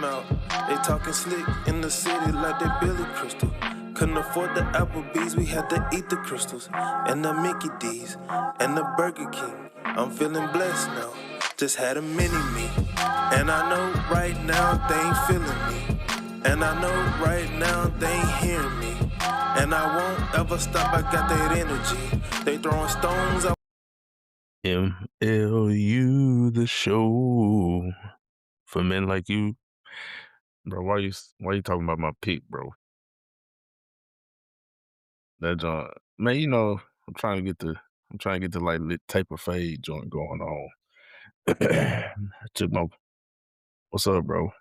out. They talking slick in the city like they Billy Crystal. Couldn't afford the Applebee's, we had to eat the crystals. And the Mickey D's, and the Burger King. I'm feeling blessed now, just had a mini-me. And I know right now they ain't feeling me. And I know right now they ain't hearing me. And I won't ever stop, I got that energy. They throwing stones up. MLU the show for men like you, bro. Why you talking about my pick, bro? That joint, man. I'm trying to get the like lit type of fade joint going on. Took my What's up, bro?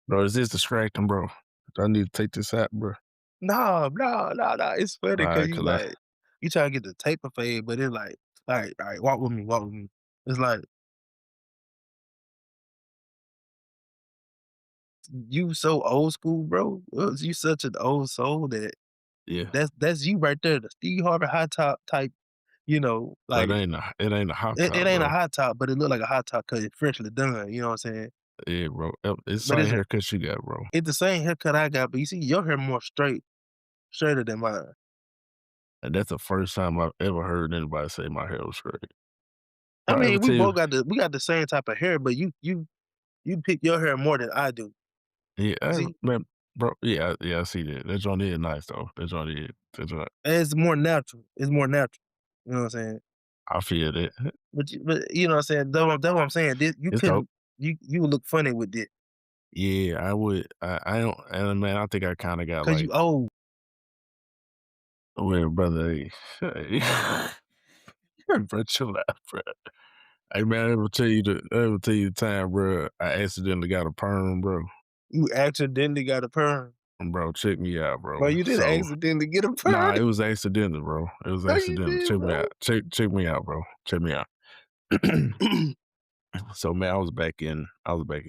Bro, is this distracting, bro? Do I need to take this out, bro? No. It's funny All because right, cause you try to get the tape of fade, but it's like, all right, walk with me. It's like you so old school, bro. You such an old soul that yeah, that's you right there, the Steve Harvey high top type. but Like it ain't a hot it top, ain't a bro. high top, but it look like a high top because it's freshly done. You know what I'm saying? Yeah, bro. It's the But same haircut you got, bro. it's the same haircut I got, but you see your hair more straighter than mine. And that's the first time I've ever heard anybody say my hair was straight. I Did I ever mean, we tell you? both got the same type of hair, but you pick your hair more than I do. Yeah, You see? man, bro. Yeah, yeah, I see that. That joint is nice though. That joint is. That joint, And it's more natural. It's more natural. You know what I'm saying? I feel that. But you know what I'm saying? That's what I'm saying. This, you It's dope. couldn't you would look funny with this Yeah, I would. I don't. And man, I think I kind of got because like, you old. well, brother. Hey, bro, chill out, bro. Hey, man, I ever tell you the time, bro. I accidentally got a perm, bro. You accidentally got a perm. Bro, check me out, bro. Bro, you didn't So, accidentally get a perm. nah, it was accidental, bro. It was No, you accidental. did, Check me bro. out. Check me out, bro. Check me out. So man, I was back in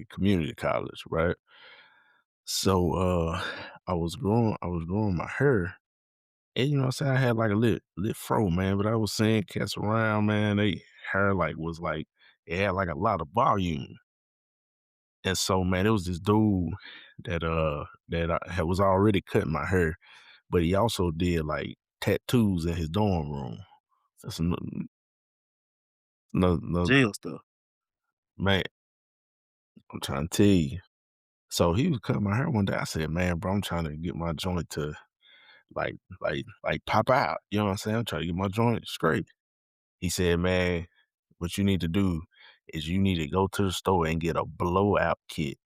community college, right? So I was growing my hair. And you know what I'm saying? I had like a lit fro, man, but I was seeing cats around, man, they hair like was like it had like a lot of volume. And so man, it was this dude that I had was already cutting my hair, but he also did like tattoos in his dorm room. That's another Jail stuff. man, I'm trying to tell you. So he was cutting my hair one day. I said, "Man, bro, I'm trying to get my joint to like pop out." You know what I'm saying? I'm trying to get my joint straight. He said, "Man, what you need to do is you need to go to the store and get a blowout kit."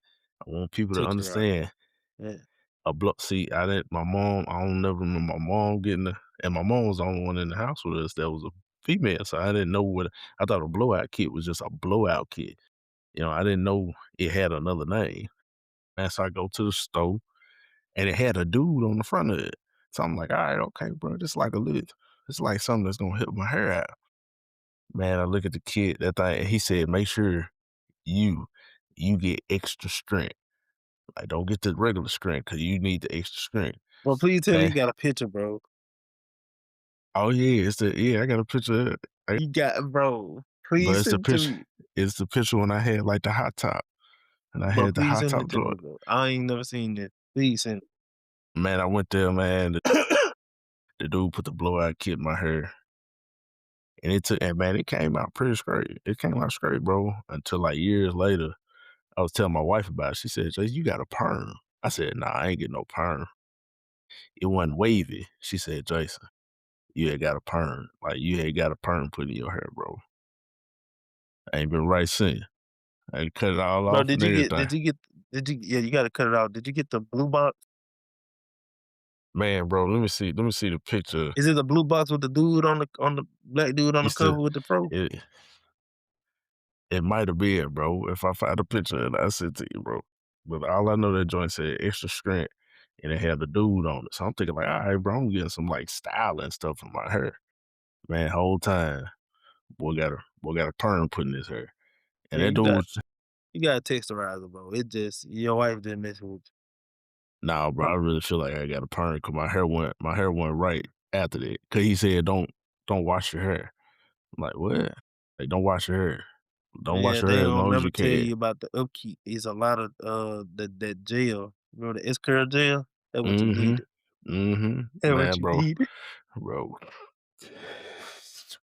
I want people to Took you right. understand Yeah. a blow. See, I didn't. My mom. I don't never remember my mom getting the. And my mom was the only one in the house with us that was a female, so I didn't know what. I thought a blowout kit was just a blowout kit. I didn't know it had another name. And so I go to the store and it had a dude on the front of it. So I'm like, all right, okay, bro, this like a lit. It's like something that's gonna help my hair out. Man, I look at the kid, that thing, he said, make sure you you get extra strength. Like, don't get the regular strength because you need the extra strength. Well, please tell me you Man, got a picture, bro. oh yeah, I got a picture of it. You got bro. But Please send it to me. it's the picture when I had like the hot top. And I Bro, had the please hot send top it to me, joint. bro. I ain't never seen this. Please send Man, I went there, man. it. The dude put the blowout kit in my hair. And man, it came out pretty straight. It came out straight, bro. Until like years later, I was telling my wife about it. She said, "Jay, you got a perm." I said, "Nah, I ain't getting no perm. It wasn't wavy." She said, "Jason, you had got a perm. Like you had got a perm put in your hair, bro. I ain't been right since. I cut it all Bro, off and everything." yeah, you gotta cut it out. Did you get the blue box? Man, bro, let me see. Let me see the picture. Is it the blue box with the dude on the black dude on the It's the cover with the pro? it it might have been, bro. If I find a picture and I send it to you, bro. But all I know that joint said extra strength and it had the dude on it. So I'm thinking like, all right, bro, I'm getting some like styling stuff in my hair. Man, whole time, boy got a perm put in his hair. And Yeah, that dude was you got a texturizer, bro. It just your wife didn't mess with nah, bro, I really feel like I got a perm because my hair went right after that. Cause he said don't wash your hair. I'm like, what? Like, don't wash your hair. Don't wash Yeah, your they hair as don't long as never you tell can. you about the upkeep. It's a lot of that jail. Remember the S-curl jail? That's what you Mhm. needed. Mhm. That's what Man, you bro. needed. Bro.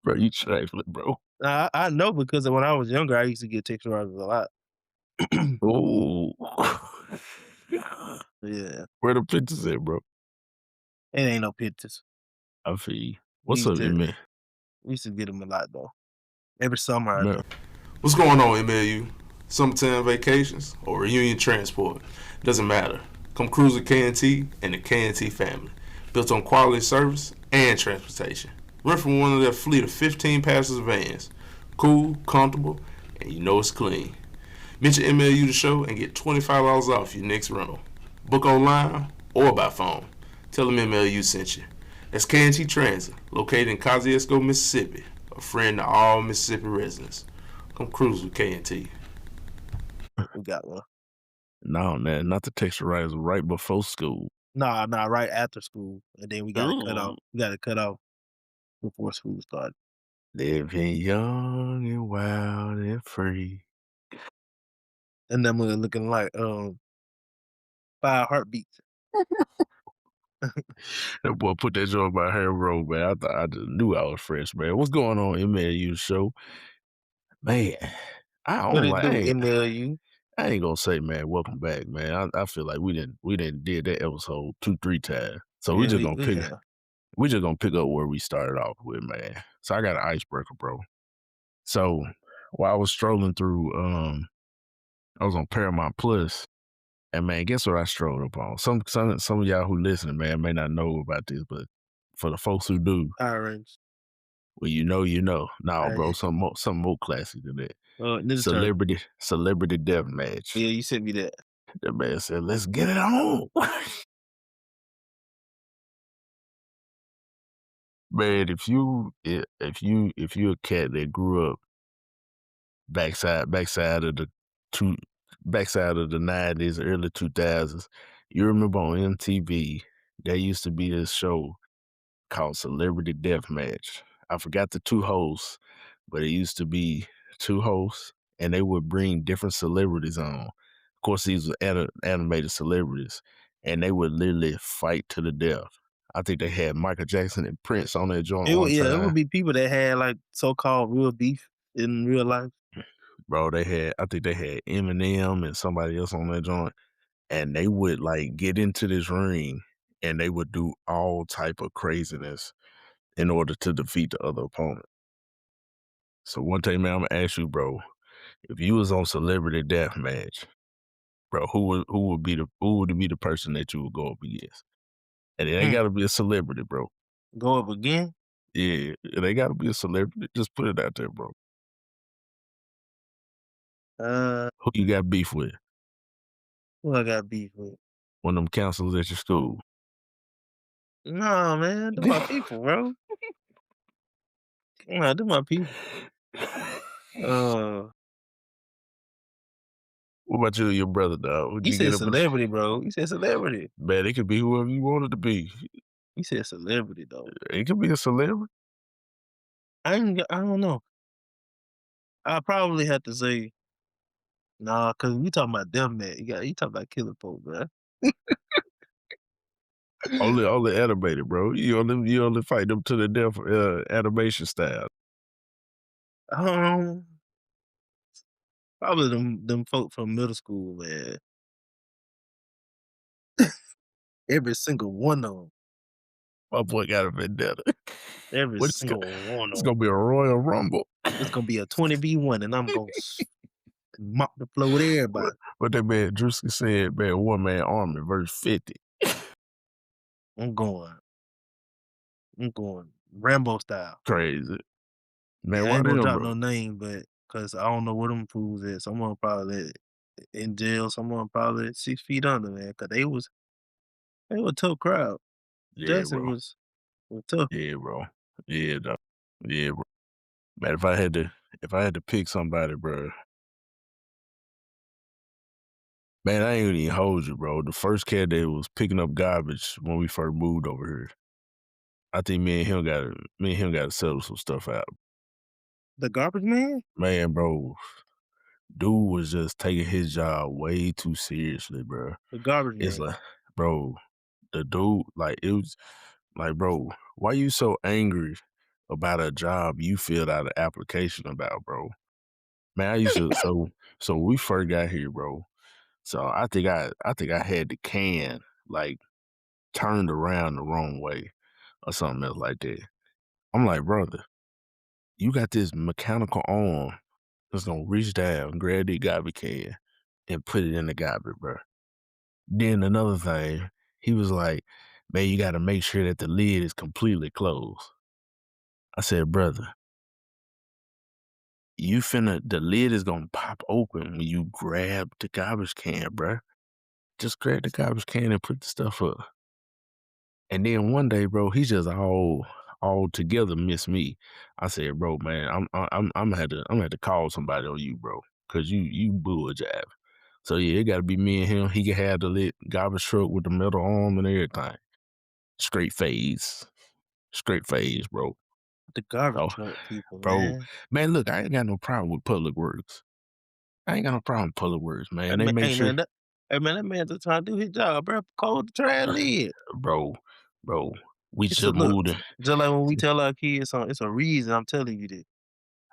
Bro, you trifling, bro. I know because when I was younger, I used to get texturizers a lot. Ooh. Yeah, Where the pictures at, bro? it ain't no pictures. I feel you. We What's used up, to man? we used to get them a lot though. Every summer I Man, do. What's going on, MLU? Summertime vacations or reunion transport? Doesn't matter. Come cruise with K&T and the K&T family. Built on quality service and transportation. Rent from one of their fleet of 15 passenger vans. Cool, comfortable, and you know it's clean. Mention MLU the show and get $25 off your next rental. Book online or by phone. Tell them MLU sent you. That's K&T Transit, located in Kosciuszko, Mississippi. A friend to all Mississippi residents. Come cruise with K&T. We got one. no, man, not the texturizer right before school. Nah, right after school, and then we got to cut Ooh. off. We got to cut off before school started. Living young and wild and free. And then we're looking like 5 heartbeats. That boy put that joint by hair roll, man. I thought I just knew I was fresh, man. What's going on, MLU show? Man, I What don't it like do, MLU? I ain't gonna say, man, welcome back, man. I feel like we didn't did that episode 2-3 times. So Yeah, we have. we just gonna pick up where we started off with, man. So I got an icebreaker, bro. So while I was strolling through I was on Paramount Plus, and man, guess what I strolled up on? Some of y'all who listening, man, may not know about this, but for the folks who do, Power Rangers. well, you know. Nah, bro, Hey, something more classy than that. Ninja Turtle. Celebrity death match. Yeah, you sent me that. The man said, "Let's get it on." Man, if you a cat that grew up backside two backside of the 90s, early 2000s, you remember on MTV there used to be this show called Celebrity Deathmatch. I forgot the two hosts, but it used to be two hosts, and they would bring different celebrities on. Of course, these were animated celebrities, and they would literally fight to the death. I think they had Michael Jackson and Prince on that joint one It time. would be people that had like so-called real beef in real life. Bro, I think they had Eminem and somebody else on that joint, and they would like get into this ring, and they would do all type of craziness in order to defeat the other opponent. So one day, man, I'm gonna ask you, bro, if you was on Celebrity Deathmatch, bro, who would be the person that you would go up against? And it ain't Hmm. gotta be a celebrity, bro. Go up again? Yeah, it ain't gotta be a celebrity. Just put it out there, bro. Uh, Who you got beef with? who I got beef with? One of them counselors at your school. No, man, do my people, bro. Nah, do my people. Uh, What about you and your brother, dog? Would you you get said up? celebrity, bro. You said celebrity. Man, it could be whoever you want it to be. You said celebrity though. It could be a celebrity. I don't know. I probably have to say nah, cause we talking about them, man. You talking about killing folks, bro. Only animated, bro. You only fight them to the death, animation style. Um, Probably them folk from middle school, man. Every single one of them. My boy got a vendetta. Every What is it? single one It's of them. gonna be a Royal Rumble. It's gonna be a 20v1, and I'm gonna mop the floor with everybody. What that man Drewski said, man, one man army verse 50. I'm going. I'm going Rambo style. Crazy. Man, Yeah, I why ain't gonna them, drop bro? no name, but cause I don't know where them fools at. Someone probably in jail. Someone probably 6 feet under, man. Cause they were a tough crowd. Yeah, Jackson bro. was tough. Yeah, bro. Yeah, dog. Yeah, bro. Man, if I had to pick somebody, bro, man, I ain't gonna even hold you, bro. The first cat that was picking up garbage when we first moved over here. I think me and him gotta settle some stuff out. The garbage man? Man, bro, dude was just taking his job way too seriously, bro. The garbage It's man. like, bro, the dude, like, it was like, bro, why you so angry about a job you filled out an application about, bro? Man, I used to so when we first got here, bro. So I think I had the can like turned around the wrong way or something else like that. I'm like, brother, you got this mechanical arm that's gonna reach down, grab the garbage can, and put it in the garbage, bro. Then another thing, he was like, man, you gotta make sure that the lid is completely closed. I said, brother, the lid is gonna pop open when you grab the garbage can, bro. Just grab the garbage can and put the stuff up. And then one day, bro, he just all together missed me. I said, bro, man, I'm gonna have to call somebody on you, bro, cause you bull jive. So yeah, it gotta be me and him. He can have the lit garbage truck with the metal arm and everything. Straight phase, straight phase, bro. The garbage Oh, truck people, bro, man. man, look, I ain't got no problem with public works. I ain't got no problem with public works, man. They make Hey sure, man, that man just trying to do his job, bro. Cold the trash lid. bro, bro. We It's a just look, moved in. just like when we tell our kids something, it's a reason I'm telling you this.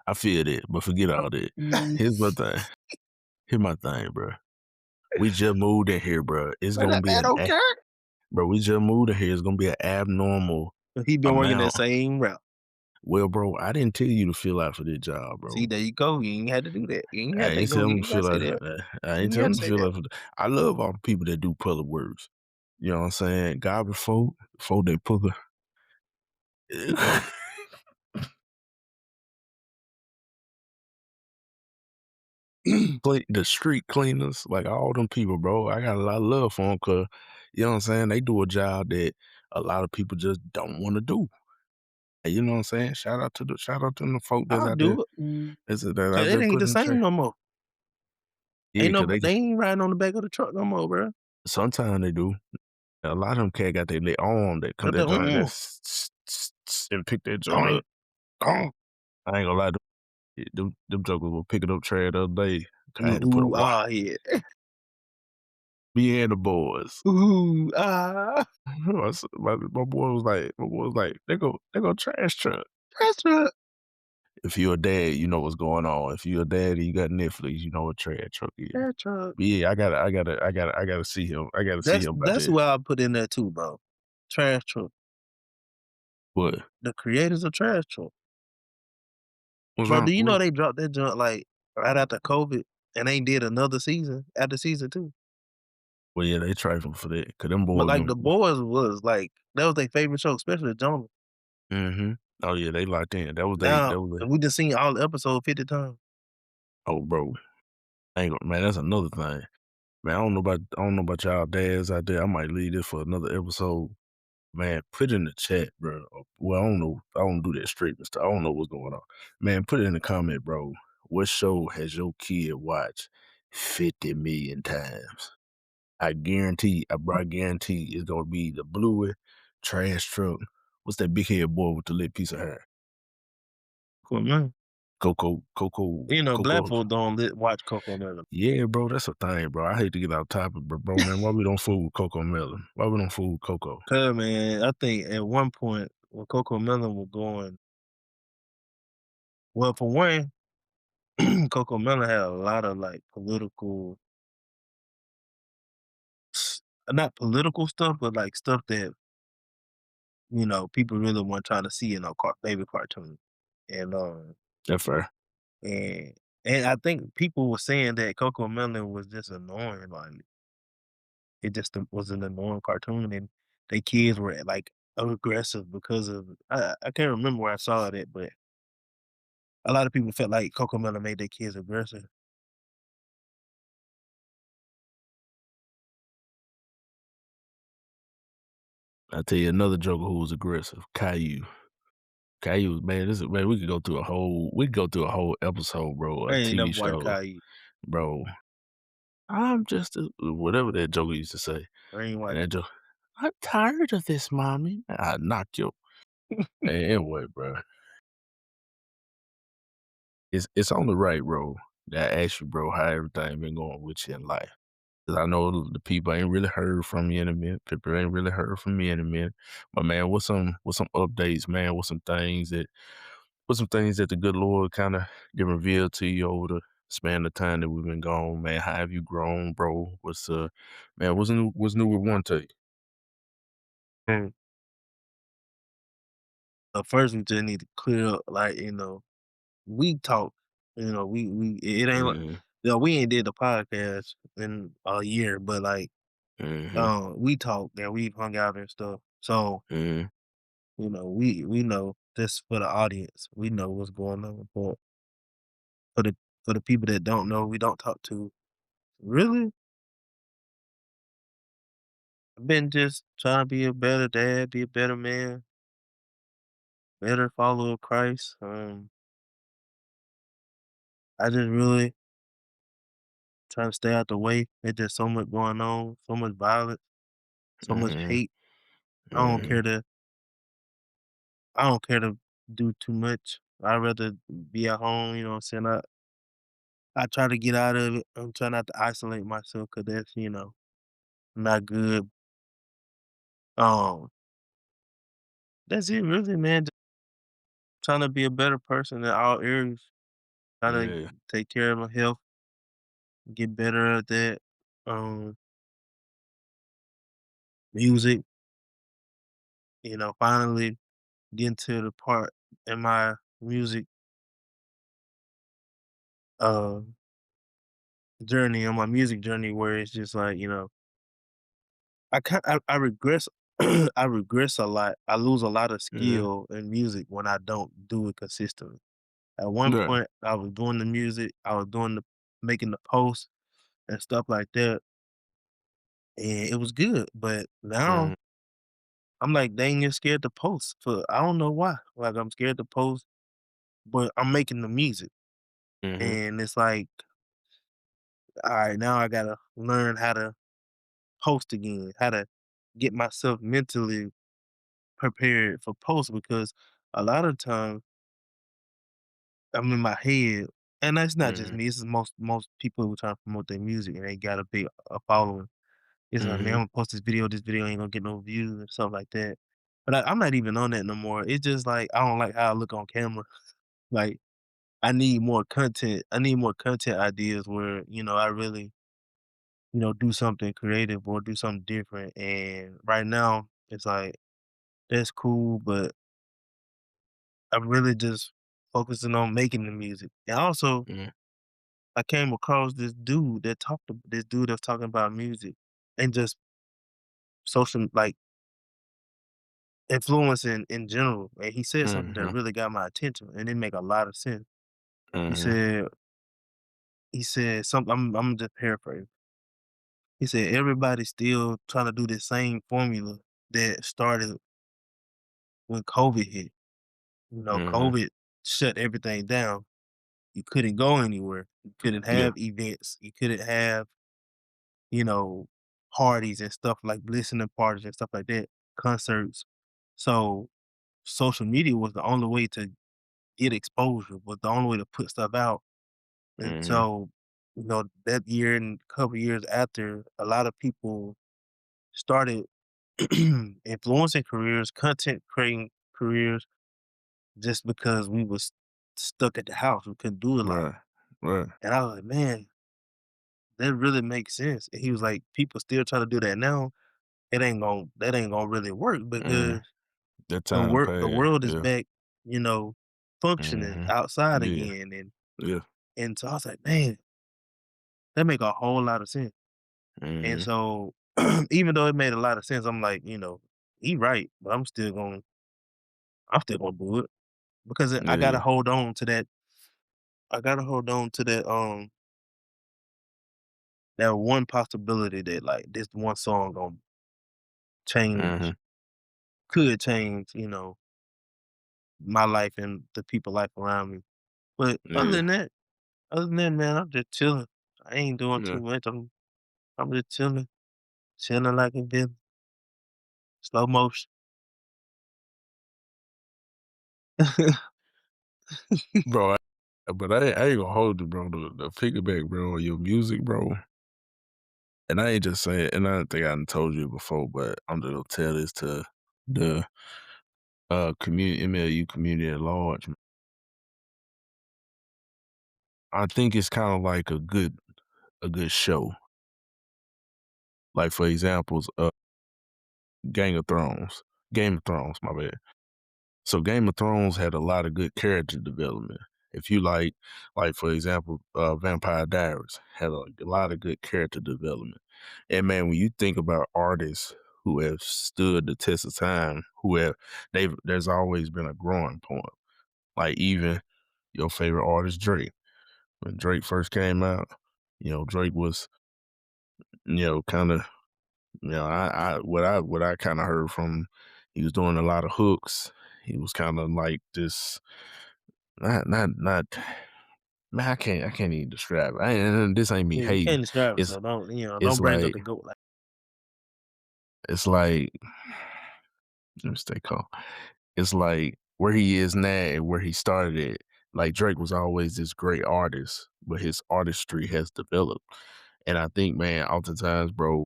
I feel that, but forget all that. Mm, Here's my thing. Here's my thing, bro. We just moved in here, bro. It's man, gonna that be man don't care. bro. We just moved in here. It's gonna be an abnormal He been working that amount. same route. Well, bro, I didn't tell you to fill out for this job, See, bro. there you go. You ain't had to do that. You ain't I had to ain't go. tell You him to ain't got to fill say out. that. I You ain't ain't tell got him to to say fill that. out for. I love all the people that do public works. You know what I'm saying? God before they put the street cleaners, like all them people, bro. I got a lot of love for them because, you know what I'm saying? They do a job that a lot of people just don't want to do. And you know what I'm saying? Shout out to the folk that's I'll out there. do it. That Cause out it there ain't the putting the same trash. no more. Yeah, cause They ain't riding on the back of the truck no more, bro. sometimes they do. A lot of them cat got their arm that come But that joint and pick that joint uh, up. I ain't gonna lie, them jokers were picking up trash the other day. I had to put a ooh, wow. ah, yeah. Me and the boys. Ooh, ah. My boy was like, they go trash truck. Trash truck. If you're a dad, you know what's going on. If you're a dad and you got Netflix, you know what trash truck is. Trash truck. But yeah, I gotta see him. I gotta see him about That's that. who I put in there too, bro. Trash truck. What? The creators of Trash Truck. What's Bro, wrong? do you What? know they dropped that junk like right after COVID and they did another season after season 2? Well, yeah, they trifling for that. Cause them But boys like been. the boys was like that was their favorite show, especially Jonah. Mm-hmm. Oh yeah, they locked in. That was they. Now That was they. we just seen all the episodes 50 times. Oh, bro, I ain't gonna, man. That's another thing. Man, I don't know about y'all dads out there. I might leave this for another episode. Man, put it in the chat, bro. Well, I don't know. I don't do that streaming stuff. I don't know what's going on. Man, put it in the comment, bro. What show has your kid watched 50 million times? I guarantee it's gonna be the Bluey, Trash Truck. What's that big head boy with the lit piece of hair? Cool, man. You know, black Coco. folk don't watch Coco Melon. Yeah, bro, that's a thing, bro. I hate to get off topic, but bro, man, why we don't fool with Coco Melon? Why we don't fool with Coco? Cause man, I think at one point when Coco Melon was going, well, for one, Coco Melon had a lot of like political, not political stuff, but like stuff that people really weren't trying to see in a baby cartoon, and That's fair. and and I think people were saying that Coco Melon was just annoying, like it just was an annoying cartoon, and they kids were like aggressive because of I can't remember where I saw it at, but a lot of people felt like Coco Melon made their kids aggressive. I tell you another joker who was aggressive, Caillou. Caillou, man, man, we could go through a whole episode, bro, I a ain't never TV watched show, Caillou. bro. I'm just whatever that joker used to say. I ain't And watched that joke, I'm tired of this, mommy. I knocked you. it. Anyway, bro. it's on the right road. That I asked you, bro, how everything been going with you in life. 'Cause I know the people ain't really heard from you in a minute. People ain't really heard from me in a minute. But man, what's some updates, man? What's some things that the good Lord kind of get revealed to you over the span of time that we've been gone, man? How have you grown, bro? What's new with Wontae? And first we just need to clear up, like, we talk, we it ain't like, Mhm. we ain't did the podcast in a year, but like, Mhm. we talk and we've hung out and stuff. So, Mhm. we know this for the audience. We know what's going on. But for the for the people that don't know, we don't talk to, really, I've been just trying to be a better dad, be a better man, better follower of Christ. I just really trying to stay out the way. There's just so much going on, so much violence, so much Mhm. hate. I don't Mhm. care to I don't care to do too much. I'd rather be at home, you know what I'm saying? I try to get out of it. I'm trying not to isolate myself because that's, not good. Um, that's it really, man. Just trying to be a better person in all areas. Trying to Yeah. take care of my health, get better at that. Um, Music, finally getting to the part in my music uh on my music journey where it's just like, I regress I regress a lot. I lose a lot of Mhm. skill in music when I don't do it consistently. At one Yeah. point, I was doing the music, I was doing the making the posts and stuff like that, and it was good. But now Mhm. I'm like dang near scared to post for I don't know why. Like I'm scared to post, but I'm making the music. Mhm. And it's like, all right, now I gotta learn how to post again, how to get myself mentally prepared for post because a lot of times I'm in my head, and that's not just Mhm. me. This is most people who try to promote their music and they got a big a following. It's like, man, I'm Mhm. gonna post this video. This video ain't gonna get no views and stuff like that. But I'm not even on that no more. It's just like I don't like how I look on camera. Like I need more content. I need more content ideas where I really do something creative or do something different. And right now, it's like that's cool, but I'm really just focusing on making the music. And also, Mhm. I came across this dude that's talking about music and just social, like influence in general. And he said something that Mhm. really got my attention, and it make a lot of sense. He Mhm. said he said something. I'm just paraphrasing. He said everybody's still trying to do the same formula that started when COVID hit. Mhm. COVID shut everything down. You couldn't go anywhere. You couldn't Yeah. have events. You couldn't have, you know, parties and stuff like listening parties and stuff like that, concerts. So social media was the only way to get exposure, was the only way to put stuff out. And Mhm. so, that year and a couple years after, a lot of people started influencing careers, content creating careers, just because we was stuck at the house. We couldn't do a lot. Right. Right. And I was like, man, that really makes sense. And he was like, people still try to do that now. That ain't gonna really work because Mhm. That time the passed. world is Yeah. back, you know, functioning Mhm. outside Yeah. again. And Yeah. and so I was like, man, that make a whole lot of sense. And Mhm. so even though it made a lot of sense, I'm like, he right, but I'm still gonna do it because I gotta Yeah. hold on to that. I gotta hold on to that one possibility that like this one song gonna change, Mhm. could change, my life and the people life around me. But Yeah. other than that, man, I'm just chilling. I ain't doing Yeah. too much. I'm just chilling, chilling like a been slow motion. Bro, But I ain't gonna hold you, bro. The piggyback, bro, on your music, bro. And I ain't just saying, and I don't think I done told you before, but I'm just gonna tell this to the community, MLU community at large. I think it's kind of like a good show. Like for examples, Game of Thrones, my bad. So Game of Thrones had a lot of good character development. If you like for example, Vampire Diaries had a lot of good character development. And man, when you think about artists who have stood the test of time, there's always been a growing point. Like even your favorite artist, Drake. When Drake first came out, Drake was, kind of, what I kind of heard from, he was doing a lot of hooks. He was kind of like this, not. Man, I can't even describe it. And this ain't me Yeah, you can't hating. describe it, It's so don't it's don't bring up like the goat like it's like let me stay calm. It's like where he is now and where he started it. Like Drake was always this great artist, but his artistry has developed. And I think, man, oftentimes, bro,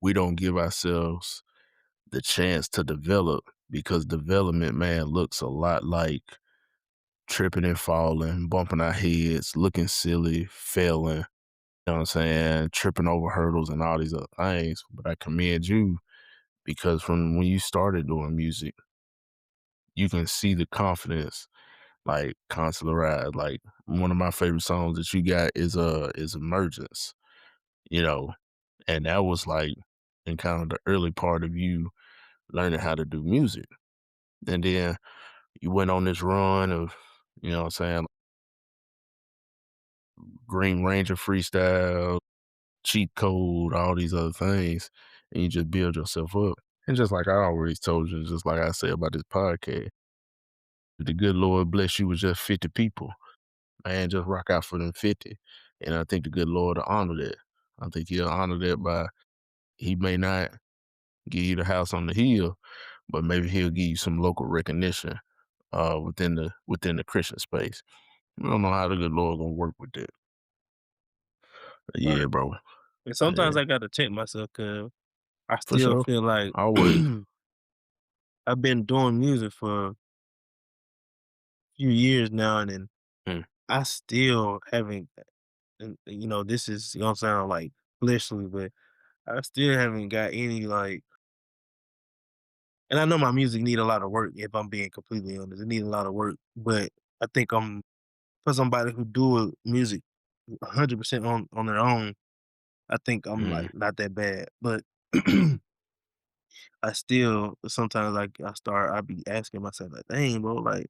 we don't give ourselves the chance to develop because development, man, looks a lot like tripping and falling, bumping our heads, looking silly, failing, you know what I'm saying, tripping over hurdles and all these other things. But I commend you because from when you started doing music, you can see the confidence, like constantly rise. Like one of my favorite songs that you got is Emergence, you know, and that was like in kind of the early part of you learning how to do music. And then you went on this run of, what I'm saying, Green Ranger freestyle, cheat code, all these other things, and you just build yourself up. And just like I always told you, just like I say about this podcast, if the good Lord bless you with just 50 people, man, just rock out for them 50. And I think the good Lord will honor that. I think he'll honor that by, he may not give you the house on the hill, but maybe he'll give you some local recognition within the Christian space. We don't know how the good Lord gonna work with that. But yeah, right. bro. And Yeah, sometimes I gotta check myself because I for still sure. feel like Always. I've been doing music for a few years now, and then Mm, I still haven't. And this is gonna sound like fleshly, but I still haven't got any like. And I know my music need a lot of work. If I'm being completely honest, it need a lot of work. But I think I'm for somebody who do music 100% on their own. I think I'm mm, like not that bad, but I still sometimes like I be asking myself like, dang, bro, like,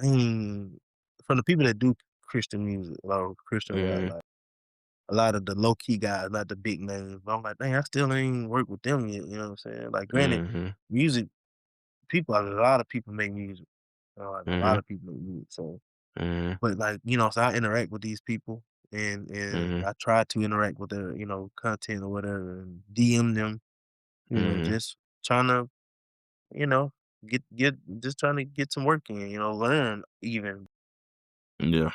dang, from the people that do Christian music, a lot of Christian rap, mm, like a lot of the low key guys, not the big names. But I'm like, dang, I still ain't worked with them yet. You know what I'm saying? Like, granted, mhm, music people, a lot of people make music. Like a lot mhm, of people make music. So, mhm, but like so I interact with these people, and mhm, I try to interact with their content or whatever, and DM them. mhm. Just trying to you know get just trying to get some work in. Learn even. Yeah.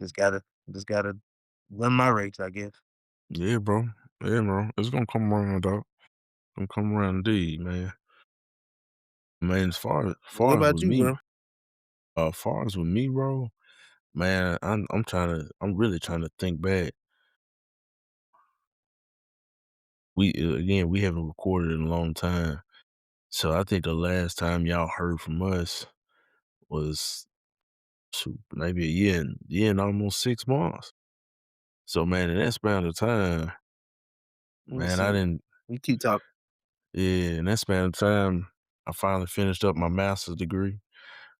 Just gotta just gotta run my race, I guess. Yeah, bro. Yeah, bro. It's gonna come around, dog. Gonna come around indeed, man. Man, as What far as about with you, me, bro? far as with me, bro, man, I'm really trying to think back. We haven't recorded in a long time. So I think the last time y'all heard from us was maybe a year and almost 6 months. So man, in that span of time, Let me man, I see. didn't We keep talking. yeah, in that span of time, I finally finished up my master's degree.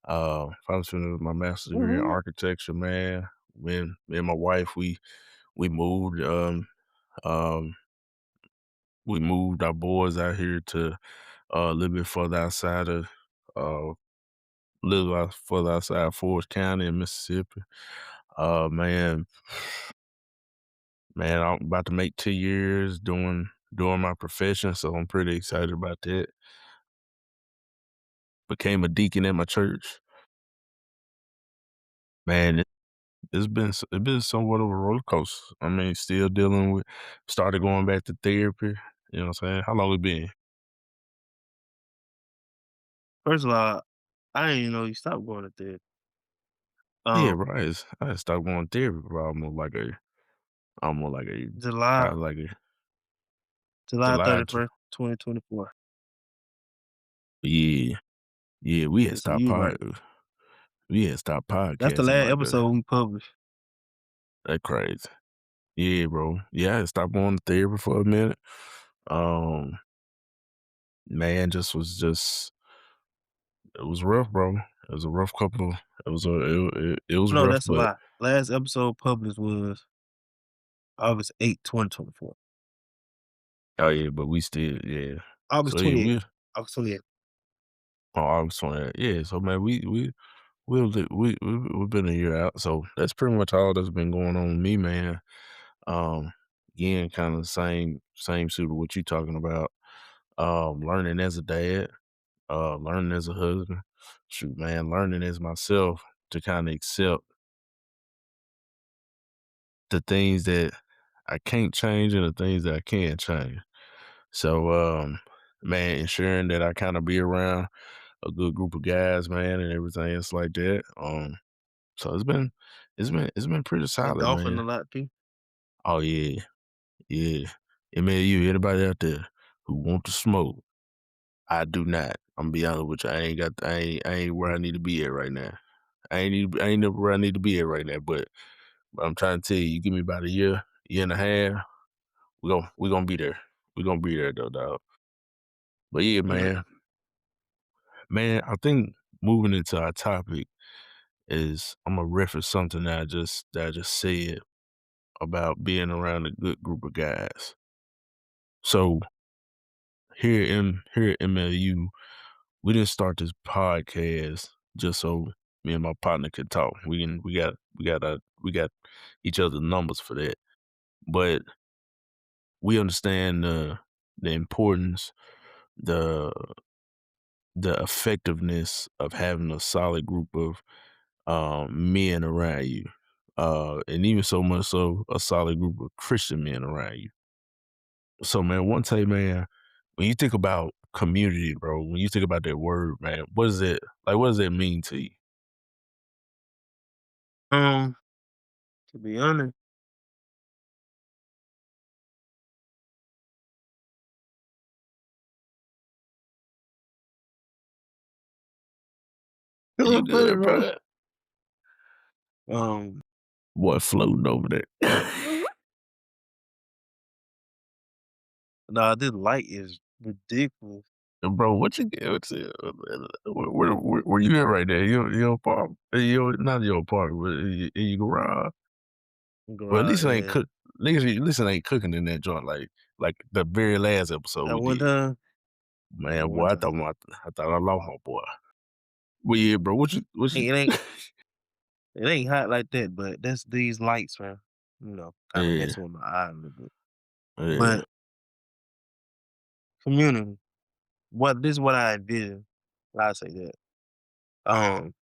Finally finished my master's degree in Woo-hoo. architecture, man. When me and my wife, we moved, um, we moved our boys out here to a little bit further outside of, uh, little out further outside Forest County in Mississippi. Man, man, I'm about to make 2 years doing my profession, so I'm pretty excited about that. Became a deacon at my church. Man, it's been somewhat of a roller coaster. I mean, still dealing with started going back to therapy, you know what I'm saying? How long it been? First of all, I didn't even know you stopped going to therapy. Yeah, Um, right. I stopped going to therapy for almost like a July probably like a July July tw 31st, 2024. yeah. Yeah, we Yeah, had so stopped you right. That's the podcasting last like that. episode we published. That crazy. Yeah, bro. Yeah, I had stopped going to therapy for a minute. Um, man, just it was rough, bro. It was a rough couple. It was No, rough, that's a but lie. Last episode published was August 8th, 2024. oh yeah, but we still yeah. August So yeah, 28th. we August 28th. oh I was on that. Yeah, so man, we've been a year out. So that's pretty much all that's been going on with me, man. Um, again, kind of the same suit of what you talking about. Learning as a dad, learning as a husband. Shoot, man, learning as myself to kind of accept the things that I can't change and the things that I can change. So, man, ensuring that I kind of be around a good group of guys, man, and everything else like that. So it's been pretty That solid, golfing a man. lot too. Oh yeah, yeah. And man, you anybody out there who want to smoke, I do not. I'm gonna be honest with you. I ain't where I need to be at right now. I ain't never where I need to be at right now. But I'm trying to tell you, you give me about a year and a half, we gonna be there. We gonna be there though, dog. But yeah, Mhm. man, I think moving into our topic is I'm gonna reference something that I just said about being around a good group of guys. So here at MLU, we didn't start this podcast just so me and my partner could talk. We got each other's numbers for that. But we understand the importance, the the effectiveness of having a solid group of men around you. And even so much so a solid group of Christian men around you. So man, one day, man, when you think about community, bro, when you think about that word, man, what does it mean to you? Um, to be honest, it You was funny, good, bro. bro? Um, Boy floating over there. nah, this light is ridiculous. Bro, what you get? Where you at right there? Your apartment? Not your apartment, but in your garage. Well, at least Garage, it ain't yeah. cook. At least it ain't cooking in that joint like the very last episode At we one did. time, at Man, boy, one time. I thought I lost my boy. Well, yeah, bro. What you? It ain't it ain't hot like that, but that's these lights, man. Kind of Yeah, messing with my eye a little bit. yeah. But community, this is what I envision. I say that. Um,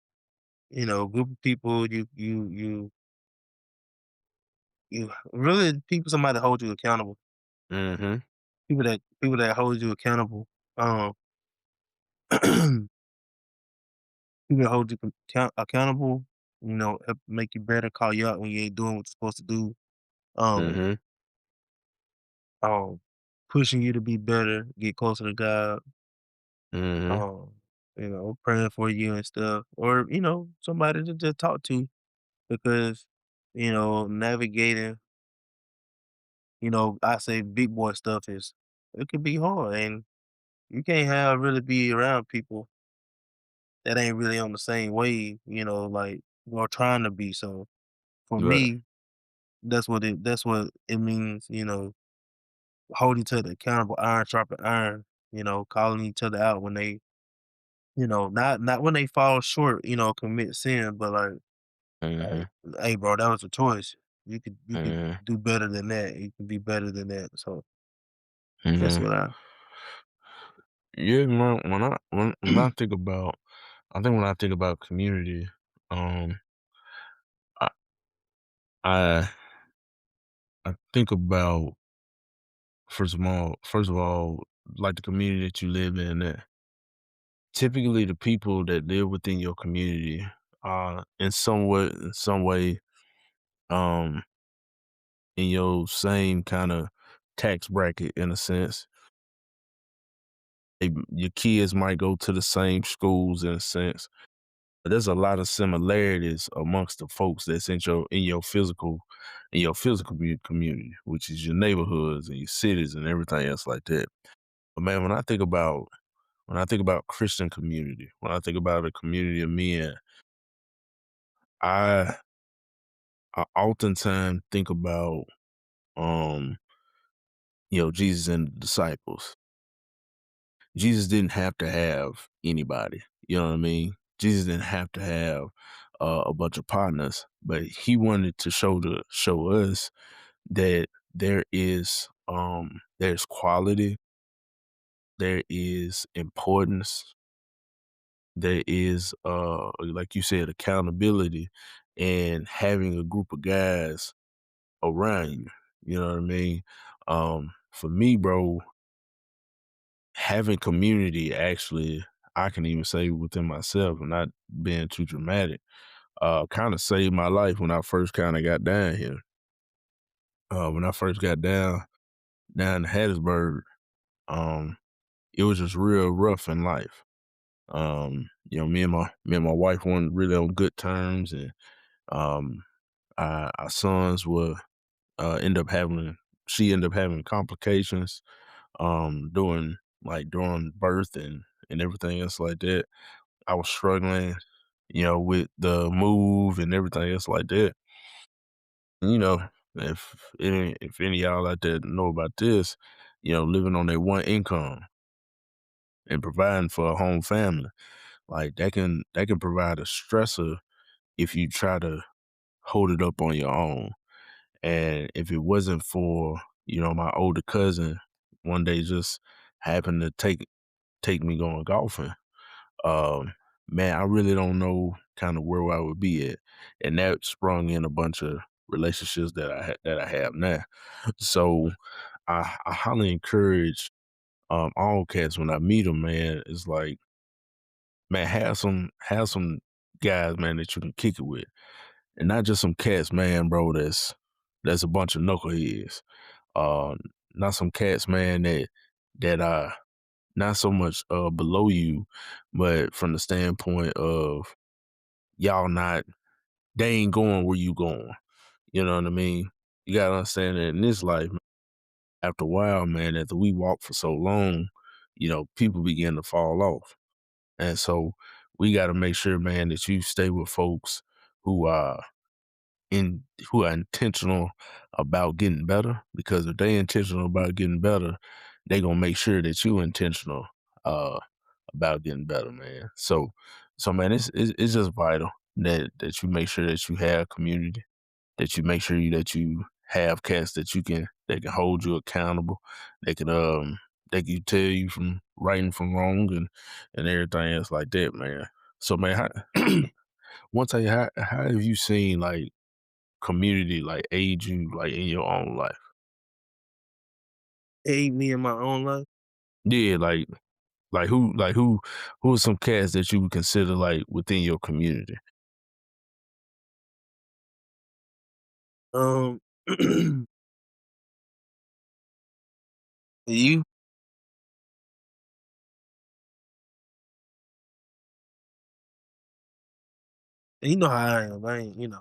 group of people, you really people somebody to hold you accountable. Mm-hmm. People that hold you accountable. Um, people that hold you accountable. Help make you better, call you out when you ain't doing what you're supposed to do. Um, Mm-hmm. um, pushing you to be better, get closer to God. Mm-hmm. Um, praying for you and stuff, or somebody to just talk to because navigating. I say big boy stuff is it can be hard, and you can't have really be around people that ain't really on the same wave, like or trying to be. So for Right. me, that's what it means, holding each other accountable, iron sharpen iron, calling each other out when they, not when they fall short, commit sin, but like, Mm-hmm. hey bro, that was a choice. You could Mm-hmm. do better than that. You can be better than that. So that's Mm-hmm. what I Yeah, man. When I think about, I think when I think about community, um, I I think about first of all, like the community that you live in. That typically the people that live within your community are in some way, um, in your same kind of tax bracket in a sense. Your kids might go to the same schools in a sense. But there's a lot of similarities amongst the folks that's in your physical community, which is your neighborhoods and your cities and everything else like that. But man, when I think about Christian community, when I think about a community of men, I I oftentimes think about um, Jesus and the disciples. Jesus didn't have to have anybody. You know what I mean? Jesus didn't have to have a bunch of partners, but he wanted to show us that there's quality, there is importance, there is like you said, accountability, and having a group of guys around you. You know what I mean? For me, bro, having community actually, I can even say within myself, and not being too dramatic, kind of saved my life when I first kind of got down here. When I first got down to Hattiesburg, um, it was just real rough in life. Me and my wife weren't really on good terms, and um, our sons were end up having she ended up having complications during birth and everything else like that. I was struggling, with the move and everything else like that. You know, if any of y'all out there know about this, living on their one income and providing for a home family, like that can provide a stressor if you try to hold it up on your own. And if it wasn't for, my older cousin one day just happened to take me going golfing, um, man, I really don't know kind of where I would be at. And that sprung in a bunch of relationships that I have now. So I highly encourage all cats when I meet them, man. It's like, man, have some guys, man, that you can kick it with, and not just some cats, man, bro. That's a bunch of knuckleheads. Uh, Not some cats, man, that are not so much below you, but from the standpoint of y'all not they ain't going where you going. You know what I mean? You gotta understand that in this life, after a while, man, after we walk for so long, people begin to fall off. And so we gotta make sure, man, that you stay with folks who are in who are intentional about getting better, because if they intentional about getting better, they gonna make sure that you intentional uh about getting better, man. So man, it's just vital that you make sure that you have community, that you make sure that you have cats that can hold you accountable, they can tell you from right and from wrong and everything else like that, man. So man, one tell you how have you seen like community like aid you like in your own life? Aid me in my own life. Yeah, like who are some cats that you would consider like within your community? Um, you you know how I am. I ain't,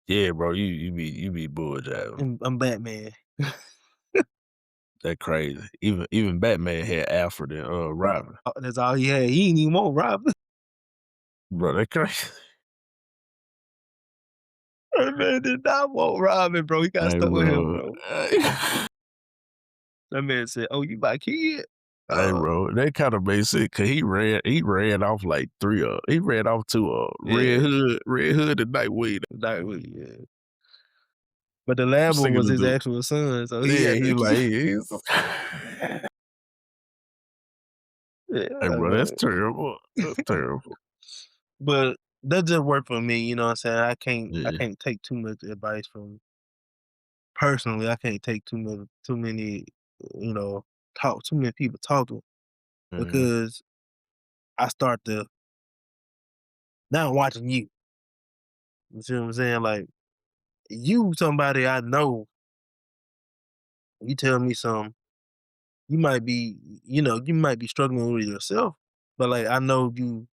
Yeah, bro, you be bull jiving. I'm Batman. That crazy. Even Batman had Alfred and Robin. That's all he had. He ain't even want Robin. Bro, that crazy. That man did not want Robin, bro. He got Hey, stuck with him, bro. bro. That man said, "Oh, you my kid?" Hey, bro. That kind of made sense because he ran off like he ran off to Yeah, Red Hood and Nightwing. yeah. But the I'm lab one singing was the his dude. actual son, so he Yeah, had he to like keep. he's Yeah, hey, bro, that's man. terrible. That's terrible. But that just work for me, you know what I'm saying? I Yeah. can't take too much advice from personally, I can't take too many, you know, talk too many people talking Mhm. because I start to now I'm watching you. You see what I'm saying? Like you somebody I know, you tell me something, you might be, you know, you might be struggling with it yourself, but like I know you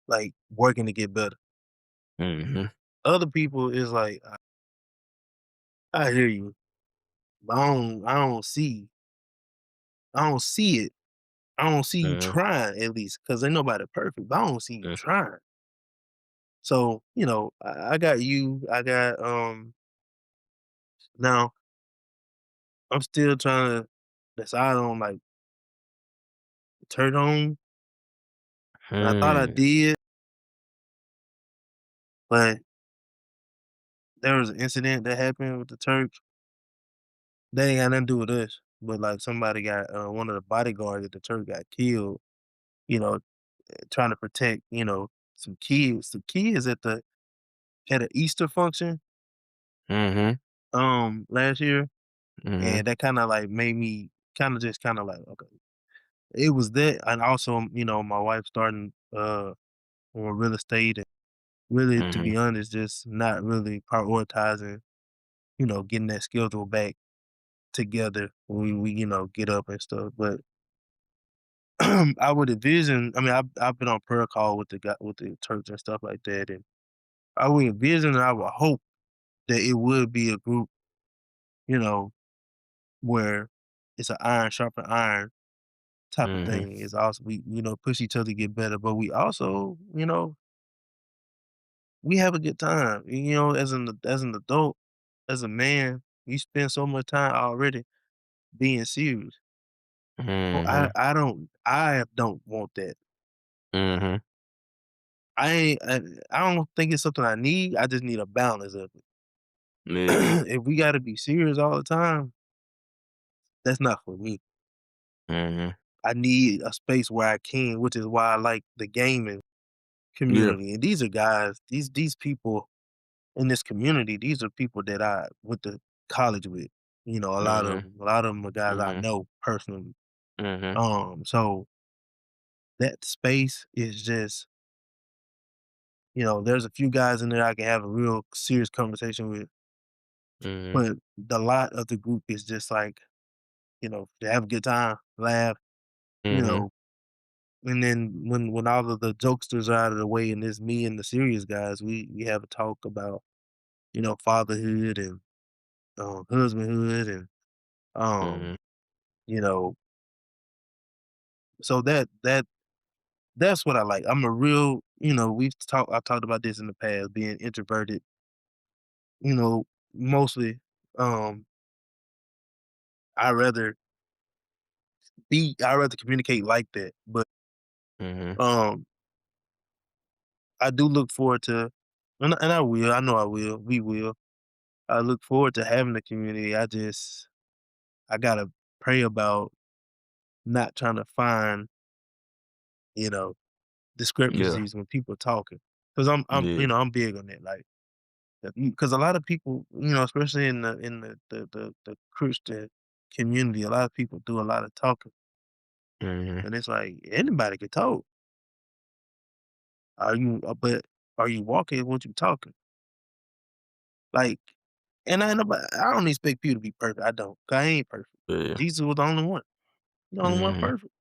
like working to get better. Mhm. Other people is like, I hear you, but I don't see it. I don't see you Mhm. trying at least, because ain't nobody perfect, but I don't see you Mhm. trying. So, you know, I got you. I got now I'm still trying to decide on like turn on. And I thought I Hmm. did, but there was an incident that happened with the church. They ain't got nothing to do with us. But like somebody got one of the bodyguards at the church got killed, you know, trying to protect, you know, some kids at the at an Easter function Mhm. last year. Mhm. And that kind of like made me kind of like, okay. It was that, and also, you know, my wife starting on real estate, and really, to Mhm. be honest, just not really prioritizing, you know, getting that schedule back together when we you know get up and stuff. But I would envision. I mean, I've been on prayer call with the guy with the church and stuff like that, and I would envision and I would hope that it would be a group, you know, where it's an iron sharpen iron type of Mhm. thing. It's also we you know push each other to get better, but we also you know we have a good time. You know, as an adult, as a man, you spend so much time already being serious. Oh, Mhm. I don't want that. Mhm. I ain't I don't think it's something I need. I just need a balance of it. Yeah. If we got to be serious all the time, that's not for me. Mhm. I need a space where I can, which is why I like the gaming Yeah. community. And these are guys, these people in this community, these are people that I went to college with. You know, Mhm. a lot of them are guys I Mhm. know personally. Mhm. So that space is just, you know, there's a few guys in there I can have a real serious conversation with, Mhm. but the lot of the group is just like, you know, to have a good time, laugh, you Mhm. know, and then when all of the jokesters are out of the way and it's me and the serious guys, we have a talk about, you know, fatherhood and husbandhood and um, Mhm. you know, so that's what I like. I'm a real, you know, I talked about this in the past, being introverted, you know, mostly. Um, I rather I rather communicate like that. But Mhm. um I do look forward to and I will, I know I will, we will. I look forward to having the community. I gotta pray about not trying to find, you know, Yeah. discrepancies when people are talking. Cause Yeah. you know, I'm big on that. Like because a lot of people, you know, especially in the Christian community, a lot of people do a lot of talking, Mhm. and it's like anybody can talk. But are you walking what you talking? Like, and I don't expect people to be perfect. I don't. 'Cause I ain't perfect. Yeah. Jesus was the only one. The only one Mhm. perfect.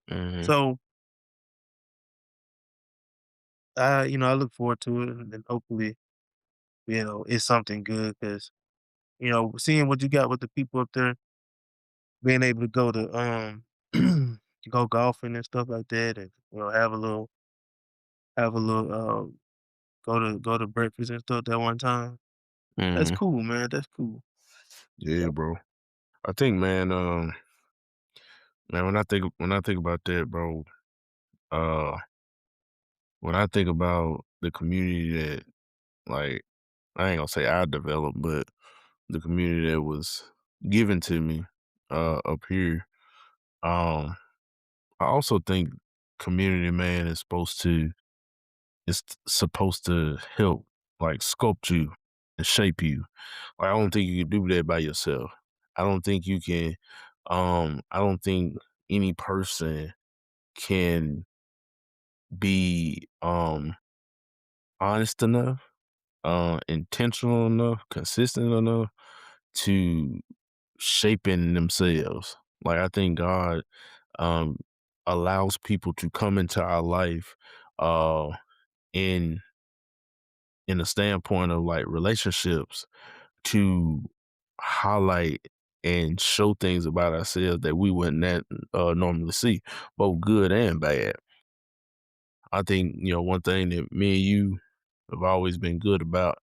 Mhm. So I, you know, I look forward to it, and then hopefully, you know, it's something good because you know, seeing what you got with the people up there, being able to go to to go golfing and stuff like that, and you know, have a little go to breakfast and stuff that one time. That's Mhm. cool, man. That's cool. Yeah, So bro. I think, man, when I think about that, bro, uh, when I think about the community that, like, I ain't gonna say I developed, but the community that was given to me, up here, um, I also think community, man, is supposed to it's supposed to help like sculpt you and shape you. Like, I don't think you can do that by yourself. I don't think you can. I don't think any person can be honest enough, intentional enough, consistent enough to shaping themselves. Like, I think God um allows people to come into our life uh in a standpoint of like relationships to highlight and show things about ourselves that we wouldn't normally see, both good and bad. I think, one thing that me and you have always been good about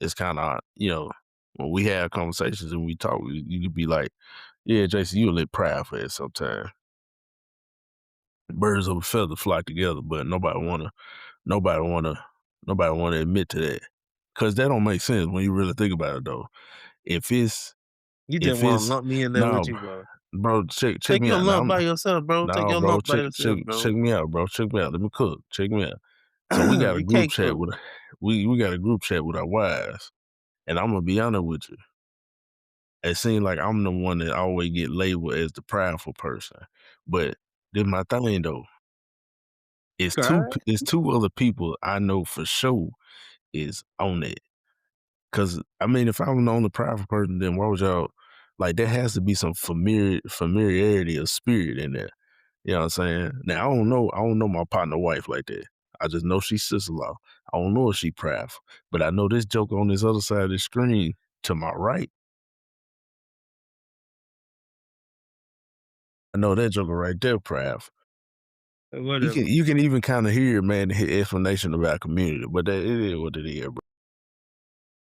is kind of, when we have conversations and we talk, you could be like, yeah, Jason, you a little proud for it sometimes. Birds of a feather flock together, but nobody wanna, nobody wanna admit to that. Cause that don't make sense when you really think about it though. If it's, You just if want to it's, lump me in there with no, you, bro. bro, check Take me your out now. lump by yourself, bro. Take No, your bro, lump by yourself, check bro. me out, bro. Check me out. Let me cook. Check me out. So we got a You group can't chat cook. with we got a group chat with our wives, and I'm gonna be honest with you. It seems like I'm the one that always get labeled as the prideful person, but this my thing though. Cry? It's two other people I know for sure is on it. Cause I mean, if I'm the only prideful person, then why would y'all like? There has to be some familiarity of spirit in there. You know what I'm saying? Now I don't know my partner wife like that. I just know she's sister-in-law. I don't know if she prideful, but I know this joker on this other side of the screen to my right. I know that joker right there prideful. Whatever. You can even kind of hear, man, his explanation about community, but that it is what it is, bro.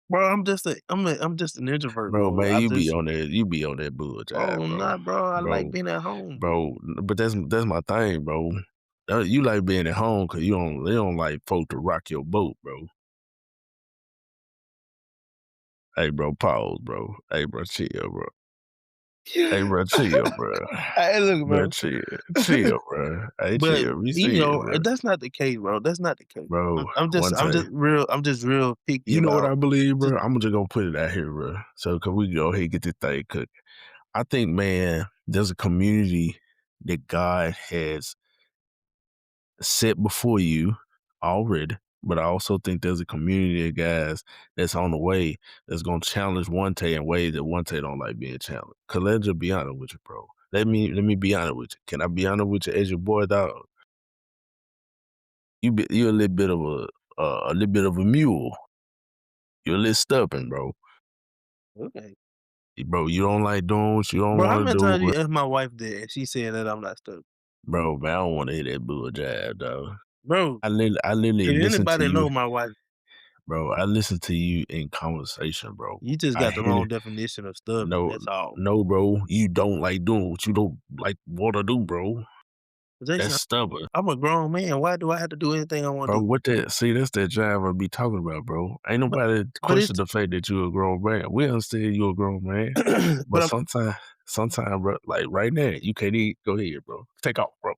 Bro, I'm just an introvert, Bro, bro. man, I just you be on that bull bro, jive, I'm bro. not, bro. I like Bro, being at home. bro, but that's my thing, bro. You like being at home because they don't like folk to rock your boat, bro. Hey, bro, pause, bro. Hey, bro, chill, bro. Hey, bro, chill, bro. Hey, look, Bro, bro. chill, bro. Hey, But chill. Be serious, bro. that's not the case, bro. That's not the case. Bro, I'm Wontae. just real picky You know what about I believe, just bro? I'm just gonna put it out here, bro. So, cause we can go ahead and get this thing cooked. I think, man, there's a community that God has set before you already, but I also think there's a community of guys that's on the way that's gonna challenge Wontae in ways that Wontae don't like being challenged. Cause let's just be honest with you, bro. Let me be honest with you. Can I be honest with you as your boy, dog? You're a little bit of a mule. You're a little stubborn, bro. okay. Bro, you don't like doing what you don't Bro, how want to many do, times bro. you asked my wife that and she said that I'm not stuck? Bro, man, I don't want to hear that bull jive, dog. Bro, I literally if listen to anybody you, know my wife, bro. I listen to you in conversation, bro. you just I got the hear wrong definition of stubborn. no, That's all. no, bro. You don't like doing what you don't like want to do, bro. That's Jason, stubborn, I'm a grown man. Why do I have to do anything I want to bro. do? What that? See, that's that jive I be talking about, bro. Ain't But nobody but question it's the fact that you a grown man. We understand you a grown man, but but sometimes, bro, like right now, you can't even go ahead, bro. Take off, bro.